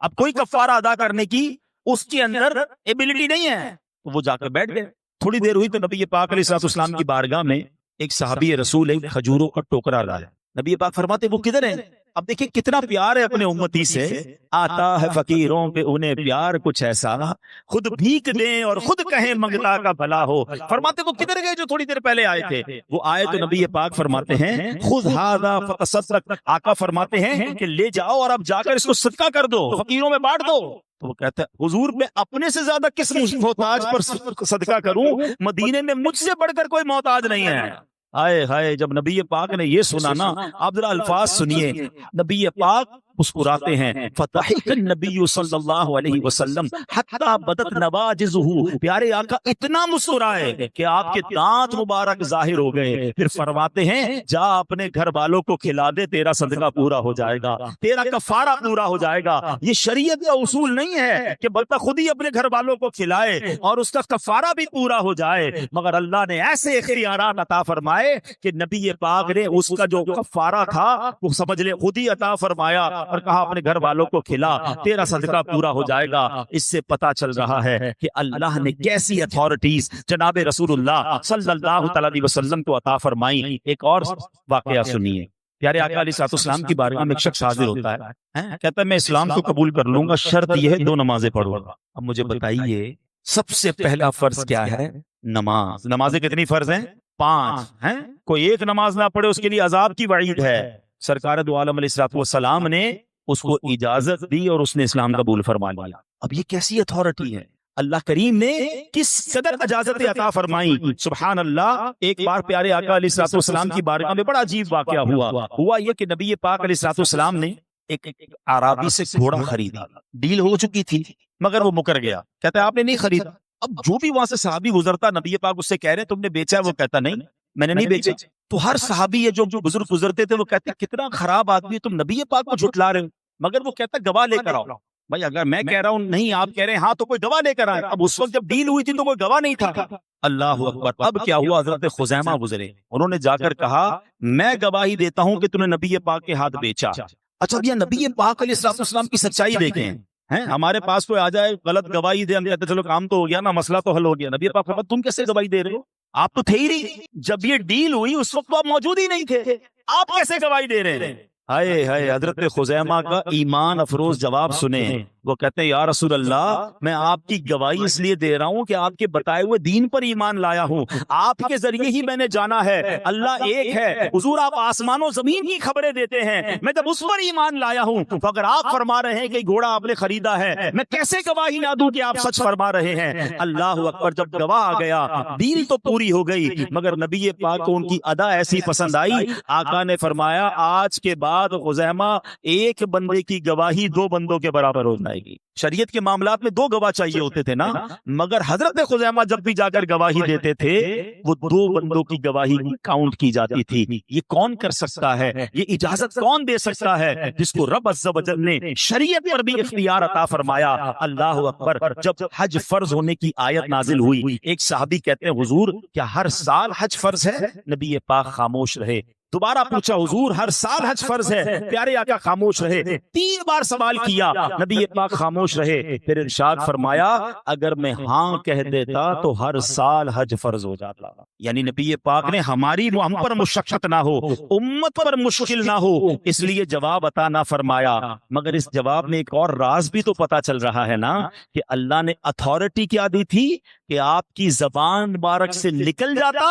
اب کوئی کفارہ ادا کرنے کی اس کے اندر ایبلٹی نہیں ہے. وہ جا کر بیٹھ گئے. تھوڑی دیر ہوئی تو نبی پاک علیہ الصلوۃ والسلام کی بارگاہ میں ایک صحابی رسول ایک کھجوروں کا ٹوکرا لایا. نبی پاک فرماتے وہ کدھر ہے؟ اب دیکھیں کتنا پیار ہے اپنے امتی سے. آتا ہے فقیروں پہ انہیں پیار کچھ ایسا، خود بھیک دیں اور خود کہیں منگتا کا بھلا ہو. فرماتے وہ کدھر گئے جو تھوڑی دیر پہلے آئے تھے؟ وہ آئے تو نبی پاک فرماتے ہیں خذ ھذا فتصدق، آقا فرماتے ہیں کہ لے جاؤ اور اب جا کر اس کو صدقہ کر دو، فقیروں میں بانٹ دو. تو وہ کہتا ہے حضور میں اپنے سے زیادہ کس محتاج پر صدقہ کروں؟ مدینے میں مجھ سے بڑھ کر کوئی محتاج نہیں ہے. آئے ہائے جب نبی پاک نے یہ سنا نا، آپ ذرا الفاظ سنیے، نبی پاک مسکراتے ہیں، فضحک النبی صلی اللہ علیہ وسلم حتی بدت نواجذہ، پیارے آقا اتنا مسکرائے کہ آپ کے دانت مبارک ظاہر ہو گئے، پھر فرماتے ہیں جا اپنے گھر والوں کو کھلا دے، تیرا صدقہ پورا ہو جائے گا، تیرا کفارہ پورا ہو جائے گا۔ یہ شریعت کا اصول نہیں ہے کہ بلکہ خود ہی اپنے گھر والوں کو کھلائے اور اس کا کفارہ بھی پورا ہو جائے، مگر اللہ نے ایسے اختیارات عطا فرمائے کہ نبی پاک نے اس کا جو کفارہ تھا وہ سمجھ لے خود ہی عطا فرمایا اور کہا اپنے گھر والوں کو کھلا، تیرا صدقہ پورا ہو جائے گا۔ اس سے پتا چل رہا ہے کہ اللہ نے کیسی اتھارٹیز جناب رسول اللہ صلی اللہ تعالی علیہ وسلم کو عطا فرمائی۔ ایک اور واقعہ سنیے، پیارے آقا علیہ السلام کی بارگاہ میں ایک شخص حاضر ہوتا ہے، کہتا ہے میں اسلام کو قبول کر لوں گا، شرط یہ ہے 2 نمازیں پڑھوں گا۔ اب مجھے بتائیے سب سے پہلا فرض کیا ہے؟ نماز۔ نمازیں کتنی فرض ہیں؟ 5 ہیں۔ کوئی ایک نماز نہ پڑھے اس کے لیے عذاب کی وعید ہے۔ سرکار دو عالم علیہ السلام نے اس کو اجازت دی اور اس نے اسلام قبول فرما لیا۔ اب یہ کیسی اتھارٹی ہے؟ اللہ کریم نے کس قدر اجازت عطا فرمائی، سبحان اللہ۔ ایک بار پیارے آقا علیہ السلام کی بارگاہ میں بڑا عجیب واقعہ ہوا یہ کہ نبی پاک علیہ السلام نے ایک عربی سے گھوڑا خریدا، ڈیل ہو چکی تھی مگر وہ مکر گیا، کہتا ہے آپ نے نہیں خریدا۔ اب جو بھی وہاں سے صحابی گزرتا نبی پاک اس سے کہہ رہے تم نے بیچا ہے، وہ کہتا نہیں میں نے نہیں بیچا۔ تو ہر صحابی جو بزرگ گزرتے تھے وہ کہتے کتنا خراب آدمی تم نبی پاک کو جھٹلا رہے ہو، مگر وہ کہتا گواہ لے کر آؤ۔ بھائی اگر میں کہہ رہا ہوں نہیں آپ کہہ رہے ہیں ہاں تو کوئی گواہ لے کر آئے۔ اب اس وقت جب ڈیل ہوئی تھی تو کوئی گواہ نہیں تھا۔ اللہ اکبر۔ اب کیا ہوا؟ حضرت خزیمہ گزرے، انہوں نے جا کر کہا میں گواہی دیتا ہوں کہ تم نے نبی پاک کے ہاتھ بیچا۔ اچھا یہ نبی پاک علیہ السلام کی سچائی دیکھیں ہیں، ہمارے پاس کوئی آ جائے غلط گواہی دے، ہم کہتے چلو کام تو ہو گیا نا، مسئلہ تو حل ہو گیا۔ نبی پاک فرماتے تم کیسے گواہی دے رہے ہو؟ آپ تو تھے ہی نہیں، جب یہ ڈیل ہوئی اس وقت تو آپ موجود ہی نہیں تھے، آپ کیسے گواہی دے رہے ہیں؟ ہائے ہائے، حضرت خزیمہ کا ایمان افروز جواب سنیں۔ وہ کہتے ہیں یا رسول اللہ میں آپ کی گواہی اس لیے دے رہا ہوں کہ آپ کے بتائے ہوئے دین پر ایمان لایا ہوں، آپ کے ذریعے ہی میں نے جانا ہے اللہ ایک ہے۔ حضور آپ آسمان و زمین کی خبریں دیتے ہیں، میں جب اس پر ایمان لایا ہوں تو اگر آپ فرما رہے ہیں کہ گھوڑا آپ نے خریدا ہے، میں کیسے گواہی نہ دوں کہ آپ سچ فرما رہے ہیں؟ اللہ اکبر۔ جب گواہ آ گیا ڈیل تو پوری ہو گئی، مگر نبی پاک کو ان کی ادا ایسی پسند آئی، آقا نے فرمایا آج کے بعد خزیمہ ایک بندے کی گواہی 2 بندوں کے برابر ہو جائے گی۔ شریعت کے معاملات میں 2 گواہ چاہیے ہوتے تھے نا، مگر حضرت خزیمہ جب بھی جا کر گواہی دیتے تھے وہ 2 بندوں کی گواہی کاؤنٹ کی جاتی تھی۔ یہ کون کر سکتا ہے؟ یہ اجازت کون دے سکتا ہے؟ جس کو رب عز و جل نے شریعت پر بھی اختیار عطا فرمایا۔ اللہ اکبر۔ جب حج فرض ہونے کی آیت نازل ہوئی، ایک صحابی کہتے ہیں حضور کیا ہر سال حج فرض ہے؟ نبی پاک خاموش رہے۔ دوبارہ پوچھا حضور ہر سال حج فرض ہے؟ پیارے آقا خاموش رہے۔ 3 بار سوال کیا، نبی پاک خاموش رہے۔ پھر ارشاد فرمایا اگر میں ہاں کہہ دیتا تو ہر سال حج فرض ہو جاتا۔ یعنی نبی پاک نے ہم پر مشقت نہ ہو، امت پر مشکل نہ ہو، اس لیے جواب عطا نہ فرمایا۔ مگر اس جواب میں ایک اور راز بھی تو پتا چل رہا ہے نا کہ اللہ نے اتھارٹی کیا دی تھی کہ آپ کی زبان مبارک سے نکل جاتا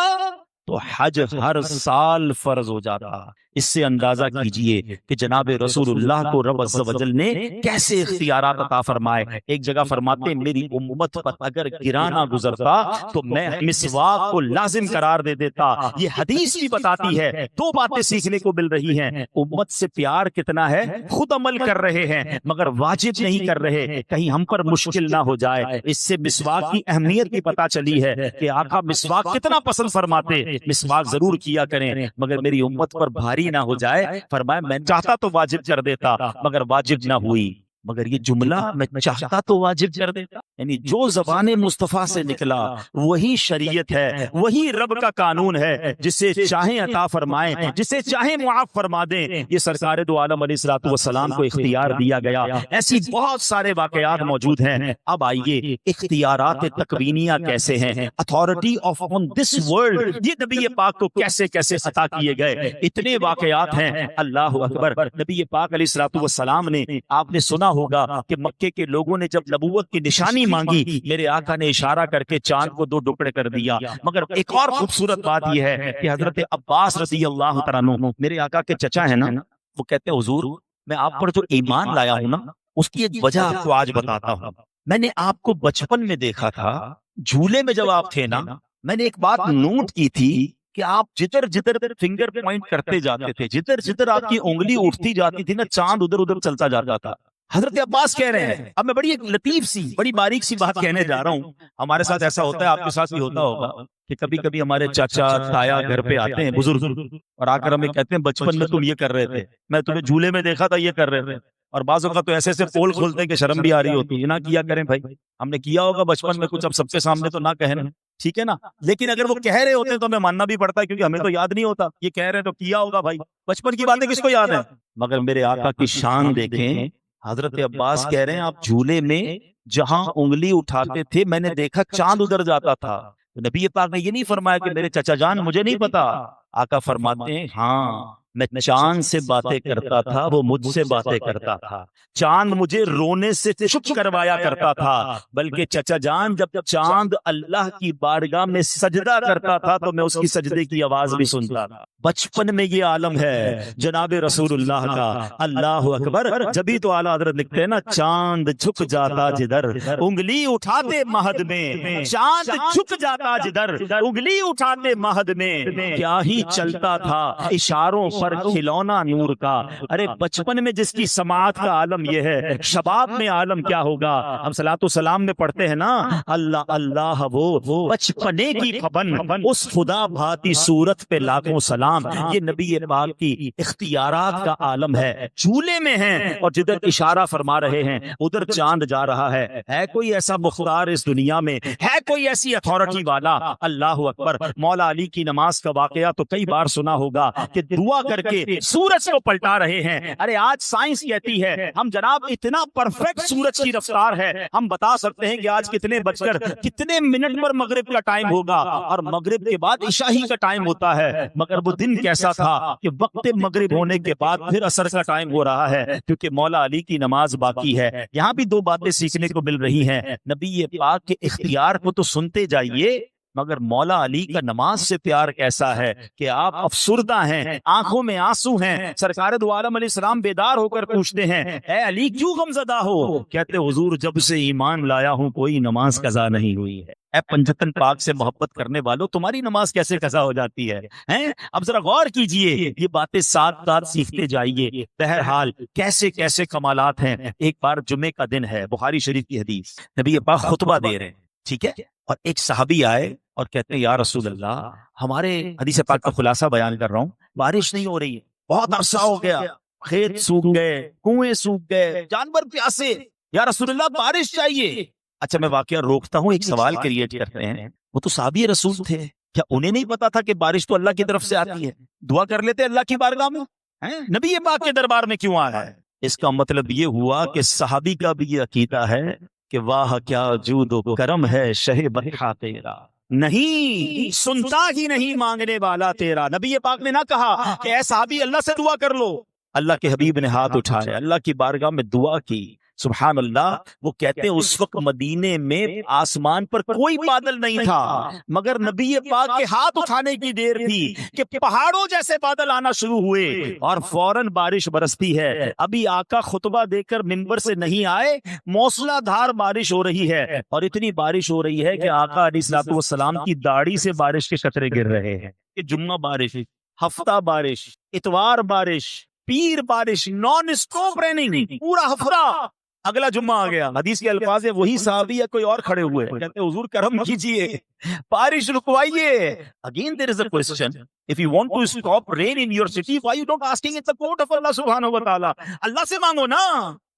تو حج ہر سال فرض ہو جاتا۔ اس سے اندازہ کیجئے کہ جناب رسول اللہ کو رب عز و جل نے کیسے اختیارات عطا فرمائے۔ ایک جگہ فرماتے ہیں میری امت پر اگر گرانا گزرتا تو میں مسواک کو لازم قرار دے دیتا۔ یہ حدیث بھی بتاتی ہے 2 باتیں سیکھنے کو مل رہی ہیں، امت سے پیار کتنا ہے، خود عمل کر رہے ہیں مگر واجب نہیں کر رہے، کہیں ہم پر مشکل نہ ہو جائے۔ اس سے مسواک کی اہمیت بھی پتا چلی ہے کہ آقا مسواک کتنا پسند فرماتے، مسواک ضرور کیا کریں مگر میری امت پر بھاری نہ ہو جائے۔ فرمایا میں چاہتا تو واجب کر دیتا مگر واجب نہ ہوئی۔ مگر یہ جملہ میں چاہتا تو واجب کر دیتا، یعنی جو زبان مصطفیٰ سے نکلا وہی شریعت ہے، وہی رب کا قانون ہے، جسے چاہیں عطا فرمائیں، جسے چاہیں معاف فرما دیں۔ یہ سرکار دو عالم علیہ السلام کو اختیار دیا گیا۔ ایسی بہت سارے واقعات موجود ہیں۔ اب آئیے اختیارات تکوینیہ کیسے ہیں، authority of on this world یہ نبی پاک کو کیسے کیسے عطا کیے گئے، اتنے واقعات ہیں۔ اللہ اکبر۔ نبی پاک علیہ السلام نے، آپ نے سنا ہوگا کہ مکے کے لوگوں نے جب نبوت کی نشانی مانگی، میرے آقا نے اشارہ کر کے چاند کو 2 ٹکڑے کر دیا۔ مگر ایک اور خوبصورت بات یہ ہے کہ حضرت عباس رضی اللہ تعالیٰ عنہ میرے آقا کے چچا ہے نا، وہ کہتے ہیں حضور میں آپ پر جو ایمان لایا ہوں نا اس کی ایک وجہ آپ کو آج بتاتا ہوں۔ میں نے آپ کو بچپن میں دیکھا تھا، جھولے میں جب آپ تھے نا، میں نے ایک بات نوٹ کی تھی کہ آپ جدھر جدھر فنگر پوائنٹ کرتے جاتے تھے، جدھر جدھر آپ کی انگلی اٹھتی جاتی تھی نا، چاند ادھر ادھر چلتا جاتا تھا۔ حضرت عباس کہہ رہے ہیں، اب میں بڑی ایک لطیف سی بڑی باریک سی بات کہنے جا رہا ہوں، ہمارے ساتھ ایسا ہوتا ہے، آپ کے ساتھ بھی ہوتا ہوگا کہ کبھی کبھی ہمارے چاچا تایا گھر پہ آتے ہیں بزرگ، اور آ کر ہمیں کہتے ہیں بچپن میں تم یہ کر رہے تھے، میں تمہیں جھولے میں دیکھا تھا یہ کر رہے تھے، اور بعض اوقات تو ایسے ایسے پول کھولتے ہیں کہ شرم بھی آ رہی ہوتی ہے، نہ کیا کریں بھائی، ہم نے کیا ہوگا بچپن میں کچھ، اب سب کے سامنے تو نہ کہنا، ٹھیک ہے نا، لیکن اگر وہ کہہ رہے ہوتے ہیں تو ہمیں ماننا بھی پڑتا ہے، کیونکہ ہمیں تو یاد نہیں ہوتا، یہ کہہ رہے ہیں تو کیا ہوگا بھائی، بچپن کی باتیں کس کو یاد ہیں؟ مگر میرے آقا کی شان دیکھیں، حضرت عباس کہہ رہے ہیں آپ جھولے میں جہاں انگلی اٹھاتے تھے میں نے دیکھا چاند ادھر جاتا تھا۔ نبی پاک نے یہ نہیں فرمایا کہ میرے چچا جان مجھے نہیں پتا، آقا فرماتے ہیں ہاں میں چاند سے باتیں کرتا تھا، وہ مجھ سے باتیں کرتا تھا، چاند مجھے رونے سے چپ کروایا کرتا تھا، بلکہ چچا جان جب چاند اللہ کی بارگاہ میں سجدہ کرتا تھا تو میں اس کی سجدے کی آواز بھی سنتا تھا۔ بچپن میں یہ عالم ہے جناب رسول اللہ کا، اللہ اکبر، جبھی تو اعلیٰ حضرت لکھتے ہیں نا، چاند جھک جاتا جدھر انگلی اٹھاتے مہد میں، چاند جھک جاتا جدھر انگلی اٹھاتے مہد میں، کیا ہی چلتا تھا اشاروں پر کھلونا نور کا۔ ارے بچپن میں جس کی سماعت کا عالم یہ ہے، شباب میں عالم کیا ہوگا؟ ہم صلاۃ و سلام میں پڑھتے ہیں نا، اللہ اللہ وہ بچپنے کی پابند اس خدا بھاتی صورت پہ لاکھوں سلام۔ یہ نبی پاک کی اختیارات کا عالم ہے، جھولے میں ہیں اور جدھر اشارہ فرما رہے ہیں ادھر چاند جا رہا ہے کوئی ایسا مختار اس دنیا میں، ہے کوئی ایسی اتھارٹی والا؟ اللہ اکبر۔ مولا علی کی نماز کا واقعہ تو کئی بار سنا ہوگا کہ دعا کر کے سورج کو پلٹا رہے ہیں۔ ارے آج سائنس کہتی ہے ہم جناب اتنا پرفیکٹ سورج کی رفتار ہے، ہم بتا سکتے ہیں کہ آج کتنے بج کر کتنے منٹ پر مغرب کا ٹائم ہوگا، اور مغرب کے بعد عشاء ہی کا ٹائم ہوتا ہے، مگر وہ دن کیسا تھا کہ وقت مغرب ہونے کے بعد پھر عصر کا ٹائم ہو رہا ہے، کیونکہ مولا علی کی نماز باقی ہے۔ یہاں بھی دو باتیں سیکھنے کو مل رہی ہیں، نبی پاک کے اختیار کو تو سنتے جائیے، مگر مولا علی کا نماز سے پیار کیسا ہے کہ آپ افسردہ ہیں، آنکھوں میں آنسو ہیں، سرکار دو عالم علیہ السلام بیدار ہو کر پوچھتے ہیں اے علی کیوں غمزدہ ہو؟ کہتے حضور جب سے ایمان لایا ہوں کوئی نماز قضا نہیں ہوئی ہے۔ اے پنجتن پاک سے محبت کرنے والوں، تمہاری نماز کیسے قضا ہو جاتی ہے؟ اب ذرا غور کیجئے، یہ باتیں ساتھ ساتھ سیکھتے جائیے۔ بہرحال کیسے کیسے کمالات ہیں۔ ایک بار جمعے کا دن ہے، بخاری شریف کی حدیث، نبی پاک خطبہ دے رہے ہیں، ٹھیک ہے، اور ایک صحابی آئے اور کہتے ہیں یا رسول اللہ، ہمارے حدیث پاک کا خلاصہ بیان کر رہا ہوں، بارش نہیں ہو رہی ہے، بہت عرصہ ہو گیا، کھیت سوکھ گئے، کنویں سوکھ گئے، جانور پیاسے، یا رسول اللہ بارش چاہیے۔ اچھا میں واقعہ روکتا ہوں، ایک سوال کریٹ کرتے ہیں، وہ تو صحابی رسول تھے، کیا انہیں نہیں پتا تھا کہ بارش تو اللہ کی طرف سے آتی ہے؟ دعا کر لیتے اللہ کی بارگاہ میں، نبی پاک کے دربار میں کیوں آیا ہے؟ اس کا مطلب یہ ہوا کہ صحابی کا بھی یہ عقیدہ ہے کہ واہ کیا جود و کرم ہے شہ بطحا تیرا، نہیں سنتا ہی نہیں مانگنے والا تیرا۔ نبی پاک نے نہ کہا کہ اے صحابی اللہ سے دعا کر لو، اللہ کے حبیب نے ہاتھ اٹھائے، اللہ کی بارگاہ میں دعا کی، سبحان اللہ۔ وہ کہتے ہیں اس وقت مدینے میں آسمان پر کوئی بادل نہیں تھا، مگر نبی پاک کے ہاتھ اٹھانے کی دیر تھی کہ پہاڑوں جیسے بادل آنا شروع ہوئے اور فوراً بارش برستی ہے۔ ابھی آقا خطبہ دے کر منبر سے نہیں آئے، موسلا دھار بارش ہو رہی ہے، اور اتنی بارش ہو رہی ہے کہ آقا علیہ الصلوۃ والسلام کی داڑھی سے بارش کے قطرے گر رہے ہیں۔ کہ جمعہ بارش، ہفتہ بارش، اتوار بارش، پیر بارش، نان اسٹاپ ریننگ، پورا ہفتہ۔ اگلا جمعہ آ گیا، حدیث کے الفاظ ہے وہی صحابی یا کوئی اور کھڑے ہوئے، کہتے ہیں حضور کرم کیجئے، بارش رکوائیے۔ Again there is a question, if you want to stop rain in your city, why you don't asking in the court of Allah subhanahu wa ta'ala؟ اللہ سے مانگو نا۔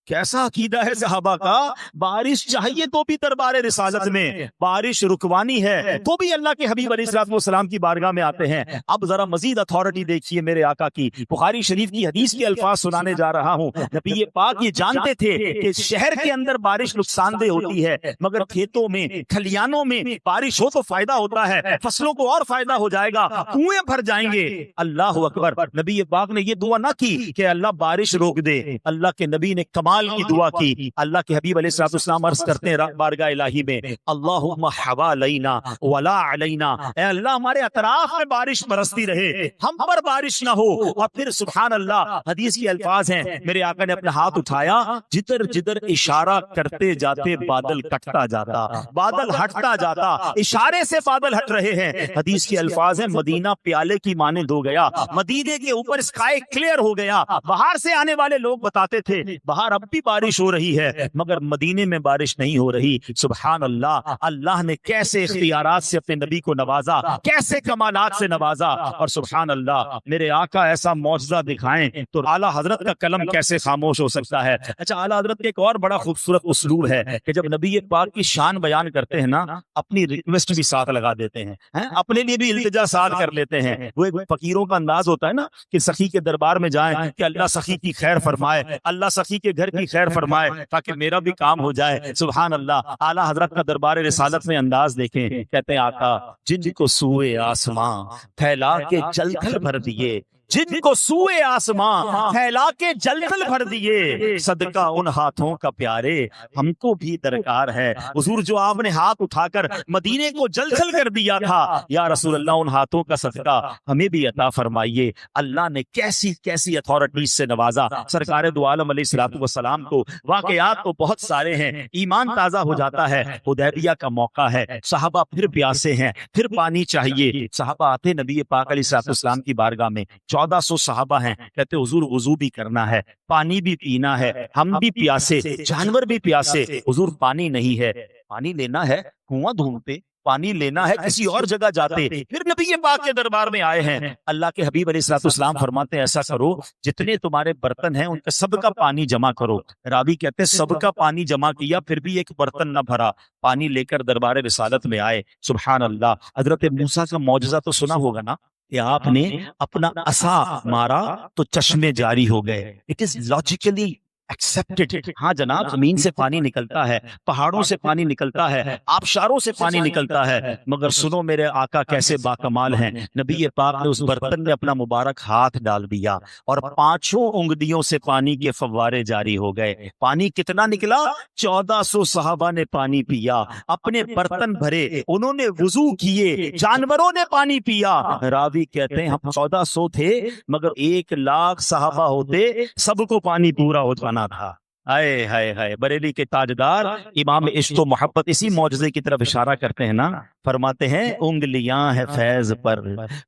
کیسا عقیدہ ہے صحابہ کا، بارش چاہیے تو بھی دربار رسالت میں، بارش رکوانی ہے تو بھی اللہ کے حبیب علیہ الصلوۃ والسلام کی بارگاہ میں آتے ہیں۔ اب ذرا مزید اتھارٹی دیکھیے میرے آقا کی، بخاری شریف کی حدیث کے الفاظ سنانے جا رہا ہوں۔ نبی پاک یہ جانتے تھے کہ شہر کے اندر بارش نقصان دہ ہوتی ہے، مگر کھیتوں میں، کھلیانوں میں بارش ہو تو فائدہ ہوتا ہے، فصلوں کو اور فائدہ ہو جائے گا، کنویں بھر جائیں گے۔ اللہ اکبر۔ نبی پاک نے یہ دعا نہ کی کہ اللہ بارش روک دے، اللہ کے نبی نے کمال کمال کی دعا کی. اللہ کے حبیب علیہ الصلوۃ والسلام عرض کرتے ہیں بارگاہ الہی میں اللہم حوالینا ولا علینا، اے اللہ ہمارے اطراف میں بارش برستی رہے، ہم پر بارش نہ ہو. اور پھر سبحان اللہ حدیث کے الفاظ ہیں، میرے آقا نے اپنا ہاتھ اٹھایا، جدھر جدھر اشارہ کرتے جاتے بادل کٹتا جاتا، بادل ہٹتا جاتا، اشارے سے بادل ہٹ رہے ہیں. حدیث کے الفاظ ہیں مدینہ پیالے کی مانند ہو گیا، مدینے کے اوپر اسکائی کلیئر ہو گیا. باہر سے آنے والے لوگ بتاتے تھے باہر اب بھی بارش ہو رہی ہے مگر مدینے میں بارش نہیں ہو رہی. سبحان اللہ، اللہ نے کیسے اختیارات سے اپنے نبی کو نوازا، کیسے کمالات سے نوازا. اور سبحان اللہ میرے آقا ایسا معجزہ دکھائیں تو اعلیٰ حضرت کا قلم کیسے خاموش ہو سکتا ہے. اچھا، اعلیٰ حضرت کا ایک اور بڑا خوبصورت اسلوب ہے کہ جب نبی پاک کی شان بیان کرتے ہیں نا، اپنی ریکویسٹ بھی ساتھ لگا دیتے ہیں، اپنے لیے بھی التجا ساتھ کر لیتے ہیں. وہ ایک فقیروں کا انداز ہوتا ہے نا کہ سخی کے دربار میں جائیں کہ اللہ سخی کی خیر فرمائے، اللہ سخی کے گھر کی خیر فرمائے تاکہ میرا بھی کام ہو جائے. سبحان اللہ، اعلیٰ حضرت کا دربار رسالت میں انداز دیکھیں. کہتے ہیں آقا جن کو سوئے آسماں پھیلا کے جل تھل بھر دیے، جن کو سوئے آسماں پھیلا کے جل تھل بھر دیے، صدقہ ان ہاتھوں کا پیارے ہم کو بھی درکار ہے. حضور جو آپ نے ہاتھ اٹھا کر مدینے کو جل تھل کر دیا تھا، یا رسول اللہ ان ہاتھوں کا صدقہ ہمیں بھی عطا فرمائیے. اللہ نے کیسی کیسی اتھارٹیز سے نوازا. سرکار دو عالم علیہ الصلوۃ والسلام کو واقعات تو بہت سارے ہیں، ایمان تازہ ہو جاتا ہے. حدیبیہ کا موقع ہے، صحابہ پھر پیاسے ہیں، پھر پانی چاہیے. صحابہ آتے نبی پاک علیہ الصلوۃ والسلام کی بارگاہ میں، 1400 صحابہ ہیں. کہتے حضور وضو بھی کرنا ہے، پانی بھی پینا ہے، ہم بھی پیاسے، جانور بھی پیاسے. حضور پانی نہیں ہے، پانی لینا ہے کنواں ڈھونڈتے، پانی لینا ہے کسی اور جگہ جاتے. پھر نبی پاک کے دربار میں آئے ہیں. اللہ کے حبیب علیہ الصلوۃ والسلام فرماتے ہیں ایسا کرو جتنے تمہارے برتن ہیں ان کا سب کا پانی جمع کرو. راوی کہتے ہیں سب کا پانی جمع کیا پھر بھی ایک برتن نہ بھرا. پانی لے کر دربار رسالت میں آئے. سبحان اللہ، حضرت موسیٰ کا معجزہ تو سنا ہوگا نا کہ آپ نے اپنا عصا مارا تو چشمے جاری ہو گئے. It is logically expected. ہاں جناب، زمین سے پانی نکلتا ہے، پہاڑوں سے پانی نکلتا ہے، آبشاروں سے پانی نکلتا ہے، مگر سنو میرے آقا کیسے باکمال ہیں. نبی پاک نے اس برتن میں اپنا مبارک ہاتھ ڈال دیا اور 5 انگلیوں سے پانی کے فوارے جاری ہو گئے. پانی کتنا نکلا؟ 1400 صحابہ نے پانی پیا، اپنے برتن بھرے، انہوں نے وضو کیے، جانوروں نے پانی پیا. راوی کہتے ہیں ہم 1400 تھے مگر 1,00,000 صحابہ ہوتے، سب کو پانی پورا ہو جانا تھا. ہائے ہائے ہائے، بریلی کے تاجدار امام عشق و محبت اسی معجزے کی طرف اشارہ کرتے ہیں نا. فرماتے ہیں انگلیاں ہیں فیض پر،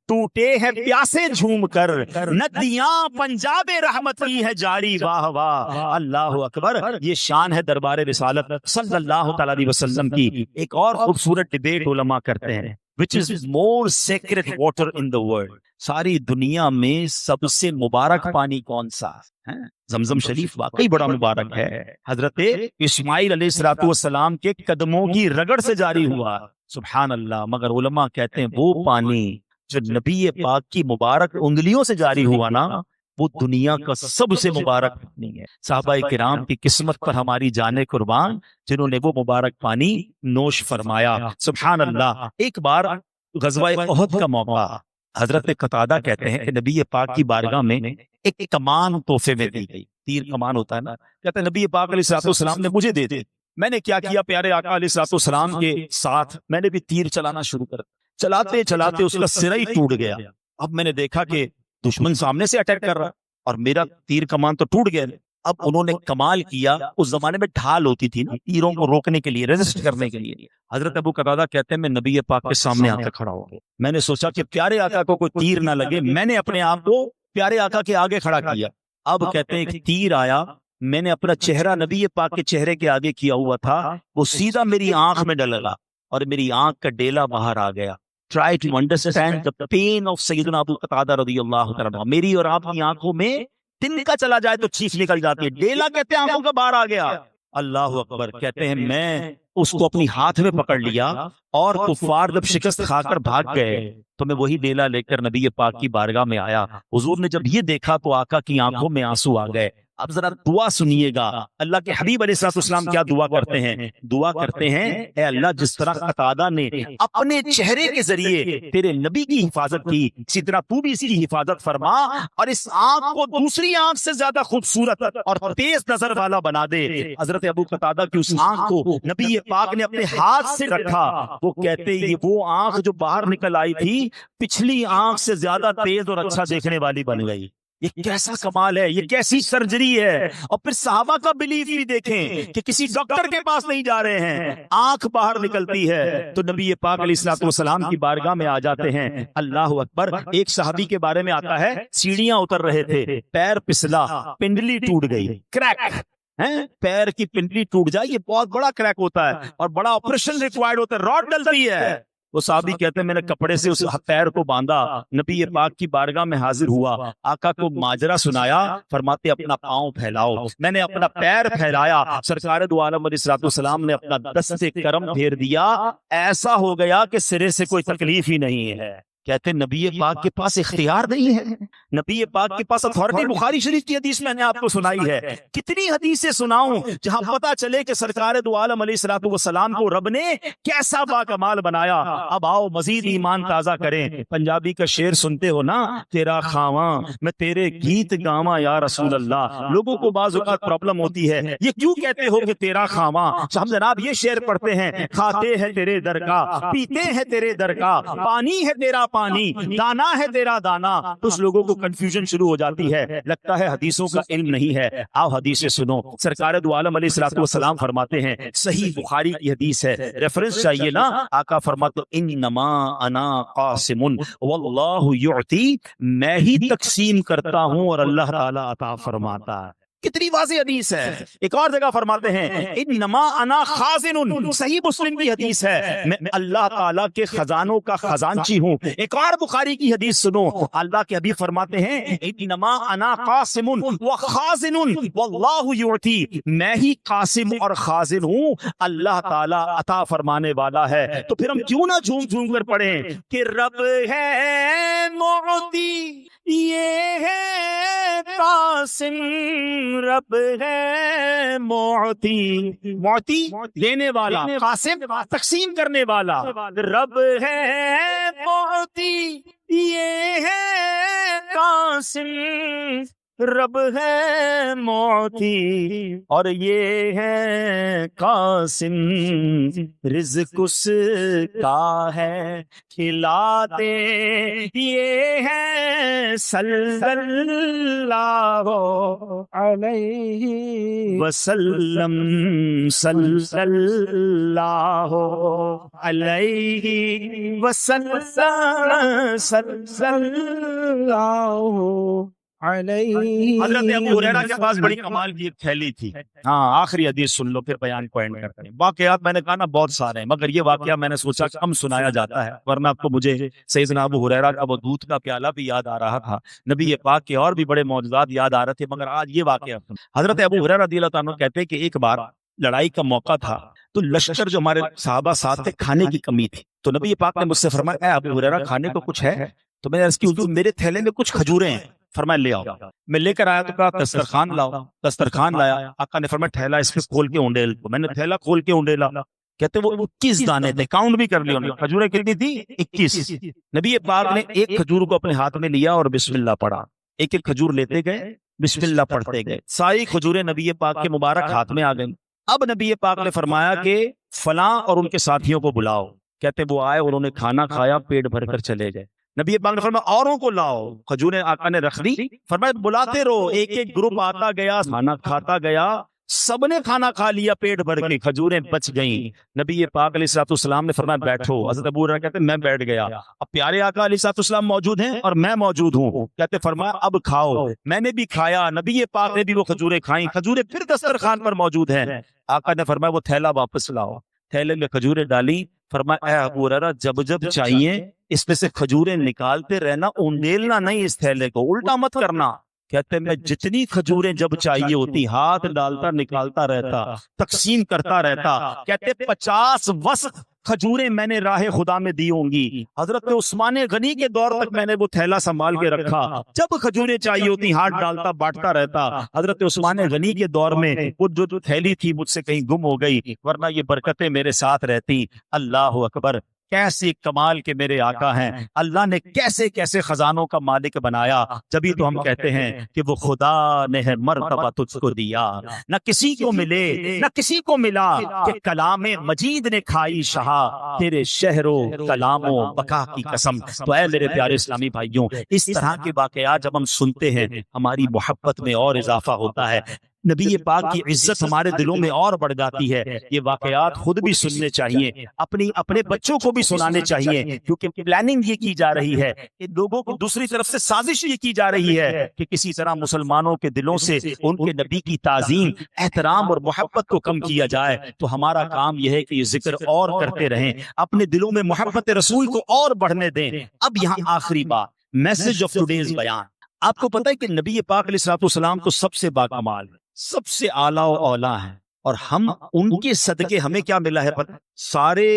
ٹوٹے ہیں پیاسے جھوم کر، ندیاں پنجاب رحمت کی ہے جاری. واہ واہ، اللہ اکبر. یہ شان ہے دربار رسالت صلی اللہ تعالی علیہ وسلم کی. ایک اور خوبصورت ڈبیٹ علماء کرتے ہیں which is more sacred water in the world. ساری دنیا میں سب سے مبارک پانی کون سا ہے؟ زمزم شریف واقعی بڑا مبارک ہے. حضرت اسماعیل علیہ الصلوۃ والسلام کے قدموں کی رگڑ سے جاری ہوا. سبحان اللہ. مگر علماء کہتے ہیں وہ پانی جو نبی پاک کی مبارک انگلیوں سے جاری ہوا نا، وہ دنیا کا سب سے مبارک پانی ہے. صحابہ کرام کی قسمت پر ہماری جانیں قربان جنہوں نے وہ مبارک پانی نوش فرمایا. سبحان اللہ. ایک بار غزوہ احد کا موقع، حضرت قتادہ کہتے ہیں کہ نبی پاک کی بارگاہ میں ایک کمان تحفے میں دی گئی. تیر کمان ہوتا ہے نا، کہتے ہیں نبی پاک علیہ الصلوۃ والسلام نے مجھے دے دی. میں نے کیا کیا، پیارے آقا علیہ الصلوۃ والسلام کے ساتھ میں نے بھی تیر چلانا شروع کر. چلاتے چلاتے اس کا سرا ہی ٹوٹ گیا. اب میں نے دیکھا کہ دشمن سامنے سے اٹیک کر رہا اور میرا تیر کمان تو ٹوٹ گیا. اب انہوں نے کمال کیا، اس زمانے میں ڈھال ہوتی تھی نا تیروں کو روکنے کے لیے، ریزسٹ کرنے کے لیے. حضرت ابو قتادہ کہتے ہیں میں نبی پاک کے سامنے آ کر کھڑا ہو گیا. میں نے سوچا کہ پیارے آقا کو کوئی تیر نہ لگے، میں نے اپنے آپ کو پیارے آقا کے آگے کھڑا کیا. اب کہتے ہیں کہ تیر آیا، میں نے اپنا چہرہ نبی پاک کے چہرے کے آگے کیا ہوا تھا، وہ سیدھا میری آنکھ میں ڈلا اور میری آنکھ کا ڈیلا باہر آ گیا. Try to understand the pain of سیدنا ابو قتادہ رضی اللہ تعالیٰ. میری اور آپ کی آنکھوں میں تنکا چلا جائے تو چیخ نکل جاتی ہے. ڈیلا کہتے ہیں آنکھوں کا باہر آ گیا. اللہ اکبر. کہتے ہیں میں اس کو اپنی ہاتھ میں پکڑ لیا اور کفار جب شکست کھا کر بھاگ گئے تو میں وہی ڈیلا لے کر نبی پاک کی بارگاہ میں آیا. حضور نے جب یہ دیکھا تو آقا کی آنکھوں میں آنسو آ گئے. اب ذرا دعا سنیے گا، اللہ کے حبیب علیہ الصلوۃ والسلام کیا دعا کرتے ہیں؟ دعا کرتے ہیں اے اللہ جس طرح قتادہ نے اپنے چہرے کے ذریعے تیرے نبی کی حفاظت کی، اسی طرح تو بھی اس کی حفاظت فرما اور اس آنکھ کو دوسری آنکھ سے زیادہ خوبصورت اور تیز نظر والا بنا دے۔ حضرت ابو قتادہ کی اس آنکھ کو نبی پاک نے اپنے ہاتھ سے رکھا، وہ کہتے یہ وہ آنکھ جو باہر نکل آئی تھی پچھلی آنکھ سے زیادہ تیز اور اچھا دیکھنے والی بن گئی۔ یہ کیسا کمال ہے، یہ کیسی سرجری ہے۔ اور پھر صحابہ کا بلیف بھی دیکھیں کہ کسی ڈاکٹر کے پاس نہیں جا رہے ہیں، آنکھ باہر نکلتی ہے تو نبی پاک علیہ الصلوۃ والسلام کی بارگاہ میں آ جاتے ہیں۔ اللہ اکبر۔ ایک صحابی کے بارے میں آتا ہے سیڑھیاں اتر رہے تھے، پیر پسلا، پنڈلی ٹوٹ گئی، کریک پیر کی پنڈلی ٹوٹ جائے یہ بہت بڑا کریک ہوتا ہے اور بڑا آپریشن ریکوائرڈ ہوتا ہے، راڈ ڈلتی ہے۔ وہ صحابی کہتے ہیں میں نے کپڑے سے اس پیر کو باندھا، نبی پاک کی بارگاہ میں حاضر ہوا، آقا کو ماجرا سنایا، فرماتے اپنا پاؤں پھیلاؤ۔ میں نے اپنا پیر پھیلایا، سرکار دو عالم علیہ الصلوۃ والسلام نے اپنا دست کرم پھیر دیا، ایسا ہو گیا کہ سرے سے کوئی تکلیف ہی نہیں ہے۔ کہتے نبی پاک کے پاس اختیار نہیں ہے، نبی پاک کے پاس اتھارٹی۔ بخاری شریف کی حدیث میں نے آپ کو سنائی ہے، کتنی حدیثیں سناؤں جہاں پتہ چلے کہ سرکار دو عالم علیہ الصلوۃ والسلام کو رب نے کیسا با کمال بنایا۔ اب آؤ مزید ایمان تازہ کریں۔ پنجابی کا شعر سنتے ہو نا، تیرا خواں میں تیرے گیت گاواں یا رسول اللہ۔ لوگوں کو بعض اوقات پرابلم ہوتی ہے، یہ کیوں کہتے ہو کہ تیرا خواں؟ ہم جناب یہ شعر پڑھتے ہیں، کھاتے ہیں تیرے در کا، پیتے ہیں تیرے در کا، پانی ہے تیرا پانی، دانا ہے تیرا دانا۔ کچھ لوگوں کو کنفیوژن شروع ہو جاتی ہے، لگتا ہے حدیثوں کا علم نہیں ہے۔ آؤ حدیثیں سنو۔ سرکار دو عالم علیہ الصلوۃ والسلام فرماتے ہیں، صحیح بخاری کی حدیث ہے، ریفرنس چاہیے نا، آقا فرماتے انما انا قاسم واللہ یعطی، میں ہی تقسیم کرتا ہوں اور اللہ تعالی عطا فرماتا ہے۔ کتنی واضح حدیث ہے۔ ایک اور جگہ فرماتے ہیں انما انا خازن، صحیح مسلم کی حدیث ہے، میں اللہ تعالیٰ کے خزانوں کا خزانچی ہوں۔ ایک اور بخاری کی حدیث سنو، اللہ کے حبیب فرماتے ہیں انما انا قاسم وخازن واللہ یعطی، میں ہی قاسم اور خازن ہوں، اللہ تعالیٰ عطا فرمانے والا ہے۔ تو پھر ہم کیوں نہ جھوم جھوم کر پڑھیں کہ رب ہے معطی، یہ ہے قاسم، رب ہے معطی، معطی دینے والا، قاسم تقسیم کرنے والا، رب ہے معطی، یہ ہے قاسم، رب ہے معطی اور یہ ہے قاسم، رزق اس کا ہے کھلاتے یہ ہے صلی اللہ علیہ وسلم، صلی اللہ علیہ وسلم، صلی اللہ۔ حضرت ابو ہریرہ کے پاس بڑی کمال کی ایک تھیلی تھی۔ ہاں آخری حدیث سن لو پھر بیان کو اینڈ کرتے ہیں۔ واقعات میں نے کہا نا بہت سارے ہیں، مگر یہ واقعہ میں نے سوچا کم سنایا جاتا ہے، ورنہ آپ کو مجھے سیدنا ابو ہریرہ کا وہ دودھ کا پیالہ بھی یاد آ رہا تھا، نبی پاک کے اور بھی بڑے معجزات یاد آ رہے تھے، مگر آج یہ واقعہ سن۔ حضرت ابو ہریرہ رضی اللہ تعالیٰ کہتے ہیں کہ ایک بار لڑائی کا موقع تھا تو لشکر جو ہمارے صحابہ ساتھ تھے کھانے کی کمی تھی، تو نبی پاک نے مجھ سے فرمایا اے ابو ہریرہ کھانے کو کچھ ہے؟ تو میں نے عرض کی حضور میرے تھیلے میں کچھ کھجوریں ہیں۔ فرمایا لے آؤ۔ میں لے کر آیا تو کہا دسترخوان لاؤ، دسترخوان لایا، آقا نے فرمایا تھیلا اس پہ کھول کے اونڈیل کو، میں نے تھیلا کھول کے اونڈیلا، کہتے وہ 21 دانے تھے، کاؤنٹ بھی کر لیا انہوں نے، کھجوریں کتنی تھی؟ 21۔ نبی پاک نے ایک کھجور کو اپنے ہاتھ میں لیا اور بسم اللہ پڑھا، ایک ایک کھجور لیتے گئے، بسم اللہ پڑھتے گئے، ساری کھجوریں نبی پاک کے مبارک ہاتھ میں آ گئیں۔ اب نبی پاک نے فرمایا کہ فلاں اور ان کے ساتھیوں کو بلاؤ، کہتے وہ آئے، انہوں نے کھانا کھایا، پیٹ بھر کر چلے گئے۔ نبی پاک نے فرمایا اوروں کو لاؤ، کھجوریں آقا نے رکھ دی، فرمایا بلاتے رہو، ایک ایک گروپ آتا گیا، کھانا کھاتا گیا، سب نے کھانا کھا لیا پیٹ بھر کے، کھجوریں بچ گئیں۔ نبی پاک علیہ الصلوۃ والسلام نے فرمایا بیٹھو۔ حضرت ابو ہریرہ کہتے ہیں میں بیٹھ گیا، اب پیارے آقا علیہ الصلوۃ والسلام موجود ہیں اور میں موجود ہوں، کہتے فرمایا اب کھاؤ۔ میں نے بھی کھایا، نبی پاک نے بھی وہ کھجوریں کھائیں، کھجوریں پھر دسترخوان پر موجود ہیں۔ آقا نے فرمایا وہ تھیلا واپس لاؤ، تھیلے میں کھجوریں ڈالی، فرمایا اے ابو ہریرہ جب جب چاہیے اس میں سے کھجوریں نکالتے رہنا، اونڈیلنا نہیں اس تھیلے کو، الٹا مت کرنا۔ کہتے میں جتنی کھجوریں جب چاہیے ہوتی ہاتھ ڈالتا نکالتا رہتا، تقسیم کرتا رہتا۔ کہتے 50 وسق کھجوریں میں نے راہ خدا میں دی ہوں گی. حضرت عثمان غنی کے دور تک میں نے وہ تھیلا سنبھال کے رکھا, جب کھجوریں چاہیے ہوتی ہاتھ ڈالتا بانٹتا رہتا. حضرت عثمان غنی کے دور میں وہ جو تھیلی تھی مجھ سے کہیں گم ہو گئی, ورنہ یہ برکتیں میرے ساتھ رہتی. اللہ اکبر, کیسے کمال کے میرے آقا ہیں. اللہ نے کیسے کیسے خزانوں کا مالک بنایا. جبھی تو ہم کہتے ہیں کہ وہ خدا نے ہے مرتبہ تجھ کو دیا, نہ کسی کو ملے نہ کسی کو ملا, کہ کلام مجید نے کھائی شہا, تیرے شہر و کلام و بقا کی قسم. تو اے میرے پیارے اسلامی بھائیوں, اس طرح کے واقعات جب ہم سنتے ہیں ہماری محبت میں اور اضافہ ہوتا ہے, نبی پاک کی عزت ہمارے دلوں میں اور بڑھ جاتی ہے. یہ واقعات خود بھی سننے چاہیے, اپنے بچوں کو بھی سنانے چاہیے, کیونکہ پلاننگ یہ کی جا رہی ہے کہ لوگوں کو دوسری طرف سے سازش یہ کی جا رہی ہے کہ کسی طرح مسلمانوں کے دلوں سے ان کے نبی کی تعظیم, احترام اور محبت کو کم کیا جائے. تو ہمارا کام یہ ہے کہ یہ ذکر اور کرتے رہیں, اپنے دلوں میں محبت رسول کو اور بڑھنے دیں. اب یہاں آخری بات, میسج آف ٹوڈیز بیان. آپ کو پتہ ہے کہ نبی پاک علیہ الصلوۃ والسلام تو سب سے باکمال, سب سے اعلیٰ و اولیٰ ہیں, اور ہم ان کے صدقے ہمیں کیا ملا ہے پتہ؟ سارے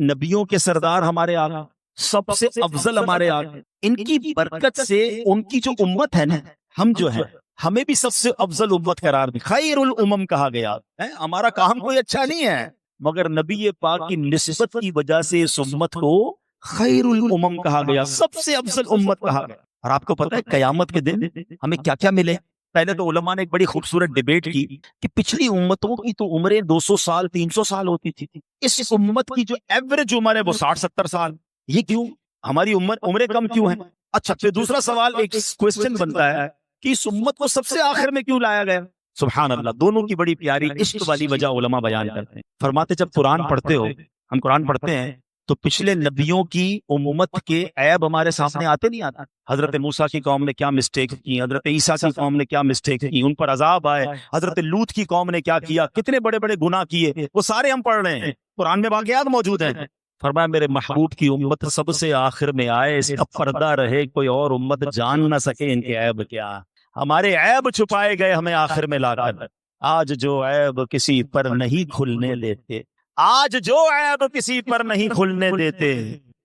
نبیوں کے سردار ہمارے آقا, سب سے افضل ہمارے آقا. ان کی برکت سے ان کی جو امت ہے نا, ہم جو ہیں ہمیں بھی سب سے افضل امت قرار دی, خیر الامم کہا گیا ہے. ہمارا کام کوئی اچھا نہیں ہے, مگر نبی پاک کی نسبت کی وجہ سے اس امت کو خیر الامم کہا گیا, سب سے افضل امت کہا گیا. اور آپ کو پتہ ہے قیامت کے دن ہمیں کیا کیا ملے؟ پہلے تو علماء نے ایک بڑی خوبصورت ڈیبیٹ کی کہ پچھلی امتوں کی تو عمریں 200 سال 300 سال ہوتی تھی, اس امت کی جو ایوریج عمر ہے وہ 60-70 سال. یہ کیوں؟ ہماری عمریں کم کیوں ہیں؟ اچھا, پھر دوسرا سوال ایک کوسچن بنتا ہے کہ اس امت کو سب سے آخر میں کیوں لایا گیا؟ سبحان اللہ, دونوں کی بڑی پیاری عشق والی وجہ علماء بیان کرتے ہیں. فرماتے جب قرآن پڑھتے ہو, ہم قرآن پڑھتے ہیں تو پچھلے نبیوں کی امت کے عیب ہمارے سامنے آتے نہیں آتا. حضرت موسیٰ کی قوم نے کیا مسٹیک کی, حضرت عیسیٰ کی قوم نے کیا مسٹیک کی, ان پر عذاب آئے. حضرت لوط کی قوم نے کیا کیا, کتنے بڑے بڑے گناہ کیے, وہ سارے ہم پڑھ رہے ہیں, قرآن میں واقعات موجود ہیں. فرمایا میرے محبوب کی امت سب سے آخر میں آئے, اس کا پردہ رہے, کوئی اور امت جان نہ سکے ان کے عیب کیا. ہمارے عیب چھپائے گئے ہمیں آخر میں لا کر. آج جو عیب کسی پر نہیں کھلنے دیتے, آج جو عیب کسی پر نہیں کھلنے دیتے,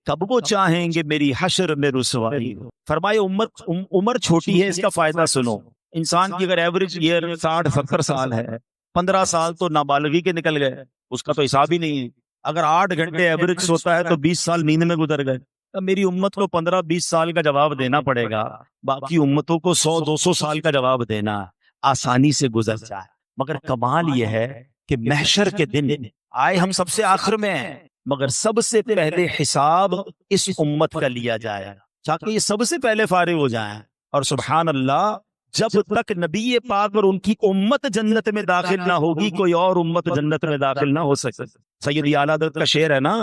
کب وہ چاہیں گے میری حشر میں رسوائی. فرمائے عمر چھوٹی ہے, اس کا فائدہ سنو. انسان کی اگر ایوریج ایئر 60-70 سال ہے, 15 سال تو نابالغی کے نکل گئے, اس کا تو حساب ہی نہیں ہے. اگر 8 گھنٹے ایوریج سوتا ہے تو 20 سال نیند میں گزر گئے. اب میری امت کو 15-20 سال کا جواب دینا پڑے گا, باقی امتوں کو 100-200 سال کا جواب دینا آسانی سے گزر جائے. مگر کمال یہ ہے کہ محشر کے دن آئے ہم سب سے آخر میں ہیں, مگر سب سے پہلے حساب اس امت کا لیا جائے تاکہ یہ سب سے پہلے فارغ ہو جائیں. اور سبحان اللہ, جب تک نبی پاک اور ان کی امت جنت میں داخل نہ ہوگی, کوئی اور امت جنت میں داخل نہ ہو سکے. سیدی اعلیٰ حضرت کا شعر ہے نا,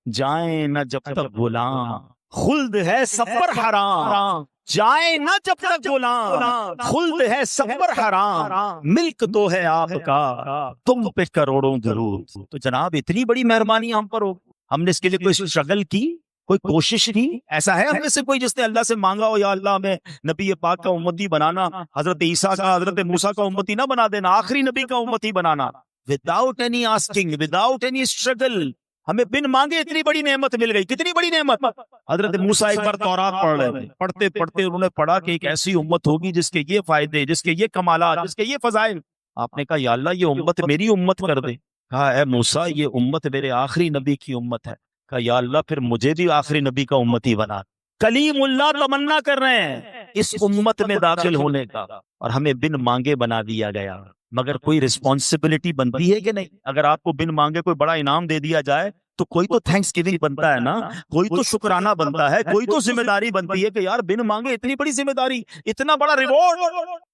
جائیں نہ جب تک غلام خلد ہے سب پر حرام, جائیں نہ جب تک غلام خلد ہے سب پر حرام, ملک تو ہے آپ کا تم پہ کروڑوں درود. تو جناب اتنی بڑی مہربانی ہم پر ہو, ہم نے اس کے لیے کوئی اسٹرگل کی, کوئی کوشش کی؟ ایسا ہے ہم میں سے کوئی جس نے اللہ سے مانگا ہو یا اللہ ہمیں نبی پاک کا امتی بنانا, حضرت عیسیٰ کا حضرت موسیٰ کا امتی نہ بنا دینا, آخری نبی کا امتی بنانا, without any asking, without any struggle, ہمیں بن مانگے اتنی بڑی نعمت مل گئی. کتنی بڑی نعمت. حضرت موسیٰ ایک بار تورات پڑھ رہے تھے, پڑھتے پڑھتے انہوں نے پڑھا کہ ایک ایسی امت ہوگی جس کے یہ فائدے, جس کے یہ کمالات, جس کے یہ فضائل. آپ نے کہا یا اللہ یہ امت میری امت کر دے. کہا اے موسیٰ یہ امت میرے آخری نبی کی امت ہے. کہا یا اللہ پھر مجھے بھی آخری نبی کا امتی بنا. کلیم اللہ تمنا کر رہے ہیں اس امت میں داخل ہونے کا, اور ہمیں بن مانگے بنا دیا گیا. مگر کوئی رسپانسبلٹی بنتی ہے کہ نہیں؟ اگر آپ کو بن مانگے کوئی بڑا انعام دے دیا جائے تو کوئی تو تھینکس گیونگ بنتا ہے نا, کوئی تو شکرانہ بنتا ہے, کوئی تو ذمہ داری بنتی ہے کہ یار بن مانگے اتنی بڑی ذمہ داری, اتنا بڑا ریوارڈ.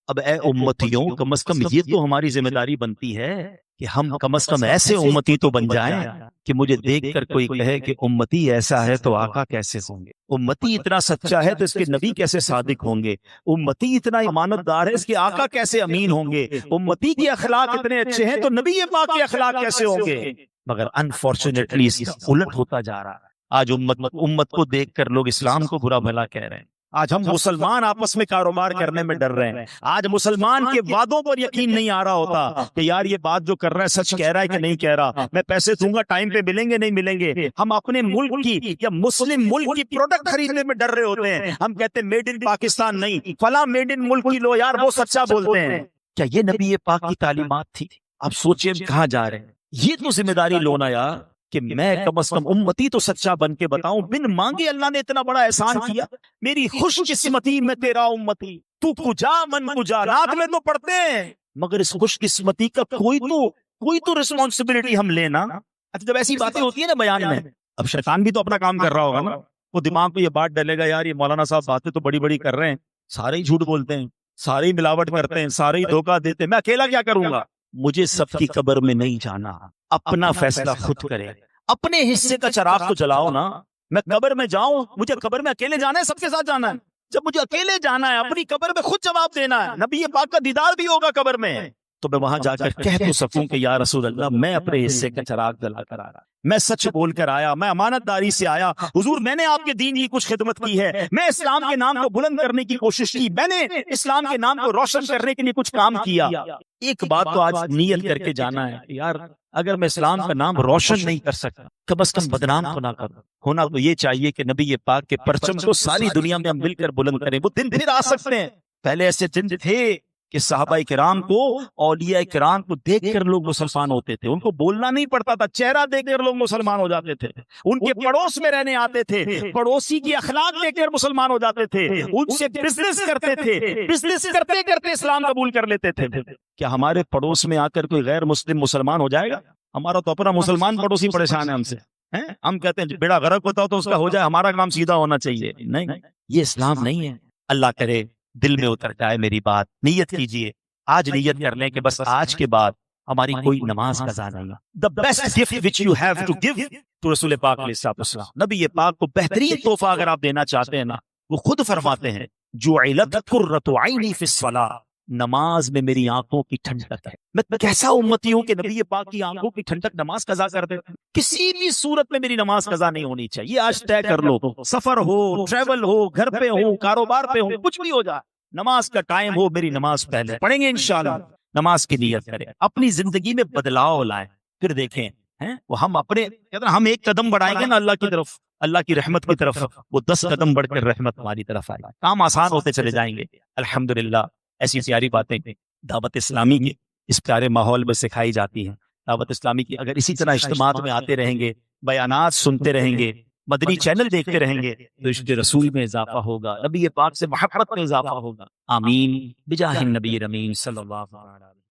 اب اے امتیوں, کم از کم یہ تو ہماری ذمہ داری بنتی ہے کہ ہم کم از کم ایسے امتی تو بن جائیں کہ مجھے دیکھ کر کوئی کہے کہ امتی ایسا ہے تو آقا کیسے ہوں گے, امتی اتنا سچا ہے تو اس کے نبی کیسے صادق ہوں گے, امتی اتنا امانت دار ہے اس کے آقا کیسے امین ہوں گے, امتی کے اخلاق اتنے اچھے ہیں تو نبی پاک کے اخلاق کیسے ہوں گے. مگر انفارچونیٹلی اس کا الٹ ہوتا جا رہا ہے. آج امت کو دیکھ کر لوگ اسلام کو برا بھلا کہہ رہے ہیں,
آج ہم مسلمان آپس میں کاروبار کرنے میں ڈر رہے ہیں. آج مسلمان کے وعدوں پر یقین نہیں آ رہا ہوتا کہ یار یہ بات جو کر رہا ہے سچ کہہ رہا ہے کہ نہیں کہہ رہا, میں پیسے دوں گا ٹائم پہ ملیں گے نہیں ملیں گے. ہم اپنے ملک کی یا مسلم ملک کی پروڈکٹ خریدنے میں ڈر رہے ہوتے ہیں. ہم کہتے ہیں میڈ ان پاکستان نہیں, فلاں میڈ ان ملک کی لو یار, وہ سچا بولتے ہیں. کیا یہ نبی پاک کی تعلیمات تھی؟ آپ سوچئے کہاں جا رہے ہیں. یہ تو ذمہ داری لو نا یار کہ میں کم از کم امتی تو سچا بن کے بتاؤں. بن مانگے اللہ نے اتنا بڑا احسان کیا, میری خوش قسمتی میں تیرا امتی, تو کجا من کجا, رات میں تو پڑھتے ہیں مگر اس خوش قسمتی کا کوئی تو رسپانسبلٹی ہم لینا. اچھا جب ایسی باتیں ہوتی ہیں نا بیان میں, اب شیطان بھی تو اپنا کام کر رہا ہوگا نا, وہ دماغ میں یہ بات ڈلے گا یار یہ مولانا صاحب باتیں تو بڑی بڑی کر رہے ہیں, سارے ہی جھوٹ بولتے ہیں, سارے ہی ملاوٹ کرتے ہیں, سارے ہی دھوکہ دیتے ہیں, میں اکیلا کیا کروں گا. مجھے سب کی قبر میں نہیں جانا, اپنا فیصلہ خود کرے. اپنے حصے کا چراغ تو جلاؤ نا. میں قبر میں جاؤں, مجھے قبر میں اکیلے جانا ہے سب کے ساتھ جانا ہے؟ جب مجھے اکیلے جانا ہے اپنی قبر میں خود جواب دینا ہے, نبی پاک کا دیدار بھی ہوگا قبر میں, تو میں وہاں جا کر کہہ تو سکوں کہ یا رسول اللہ میں اپنے حصے کا چراغ جلا کر آیا, میں سچ بول کر آیا, میں امانت داری سے آیا. حضور میں نے آپ کے دین کی کچھ خدمت کی ہے, میں اسلام کے نام کو بلند کرنے کی کوشش کی, میں نے اسلام کے نام کو روشن کرنے کے لیے کچھ کام کیا. ایک بات تو آج نیت کر کے جانا ہے یار, اگر میں اسلام کا نام روشن نہیں کر سکتا کم از کم بدنام تو نہ کروں. ہونا تو یہ چاہیے کہ نبی پاک کے پرچم کو ساری دنیا میں ہم مل کر بلند کریں. وہ دن پھر آ سکتے ہیں. پہلے ایسے دن تھے کہ صحابہ کرام کو, اولیاء کرام کو دیکھ کر لوگ مسلمان ہوتے تھے, ان کو بولنا نہیں پڑتا تھا, چہرہ دیکھ کر لوگ مسلمان ہو جاتے تھے. ان کے پڑوس میں رہنے آتے تھے, پڑوسی کی اخلاق دیکھ کر مسلمان ہو جاتے تھے, ان سے بزنس کرتے تھے, بزنس کرتے کرتے اسلام قبول کر لیتے تھے. کیا ہمارے پڑوس میں آ کر کوئی غیر مسلم مسلمان ہو جائے گا؟ ہمارا تو اپنا مسلمان پڑوسی پریشان ہے ہم سے. ہم کہتے ہیں بیڑا غرق ہوتا ہو تو اس کا ہو جائے, ہمارا کام سیدھا ہونا چاہیے. نہیں, یہ اسلام نہیں ہے. اللہ کرے دل میں اتر جائے میری بات. نیت کیجئے, آج نیت کر لیں کہ بس آج کے بعد ہماری کوئی نماز قضا نہیں. The best gift which you have to give to رسول پاک علیہ السلام, نبی پاک کو بہترین تحفہ اگر آپ دینا چاہتے ہیں نا, وہ خود فرماتے ہیں جعلت قرۃ عینی فی الصلاۃ, نماز میں میری آنکھوں کی ٹھنڈک ہے. میں کیسا امتی ہوں کہ نبی پاک کی آنکھوں کی ٹھنڈک نماز قضا کر دے. کسی بھی صورت میں میری نماز قضا نہیں ہونی چاہیے. آج طے کر لو, سفر ہو, ٹریول ہو, گھر پہ ہو, کاروبار پہ ہو, کچھ بھی ہو جائے, نماز کا ٹائم ہو, میری نماز پہلے پڑھیں گے انشاءاللہ. نماز کی نیت کریں, اپنی زندگی میں بدلاؤ لائیں, پھر دیکھیں وہ ہم اپنے ہم ایک قدم بڑھائیں گے نا اللہ کی طرف, اللہ کی رحمت کی طرف, وہ 10 قدم بڑھ کر رحمت ہماری طرف آئے, کام آسان ہوتے چلے جائیں گے. الحمدللہ ایسی پیاری باتیں دعوت اسلامی کے اس پیارے ماحول میں سکھائی جاتی ہیں. دعوت اسلامی کی اگر اسی طرح اجتماعات میں آتے رہیں گے, بیانات سنتے رہیں گے, مدنی چینل دیکھتے رہیں گے, تو عشق رسول میں اضافہ ہوگا, نبی پاک سے محبت میں اضافہ ہوگا. آمین بجاہ النبی الامین صلی اللہ علیہ وسلم.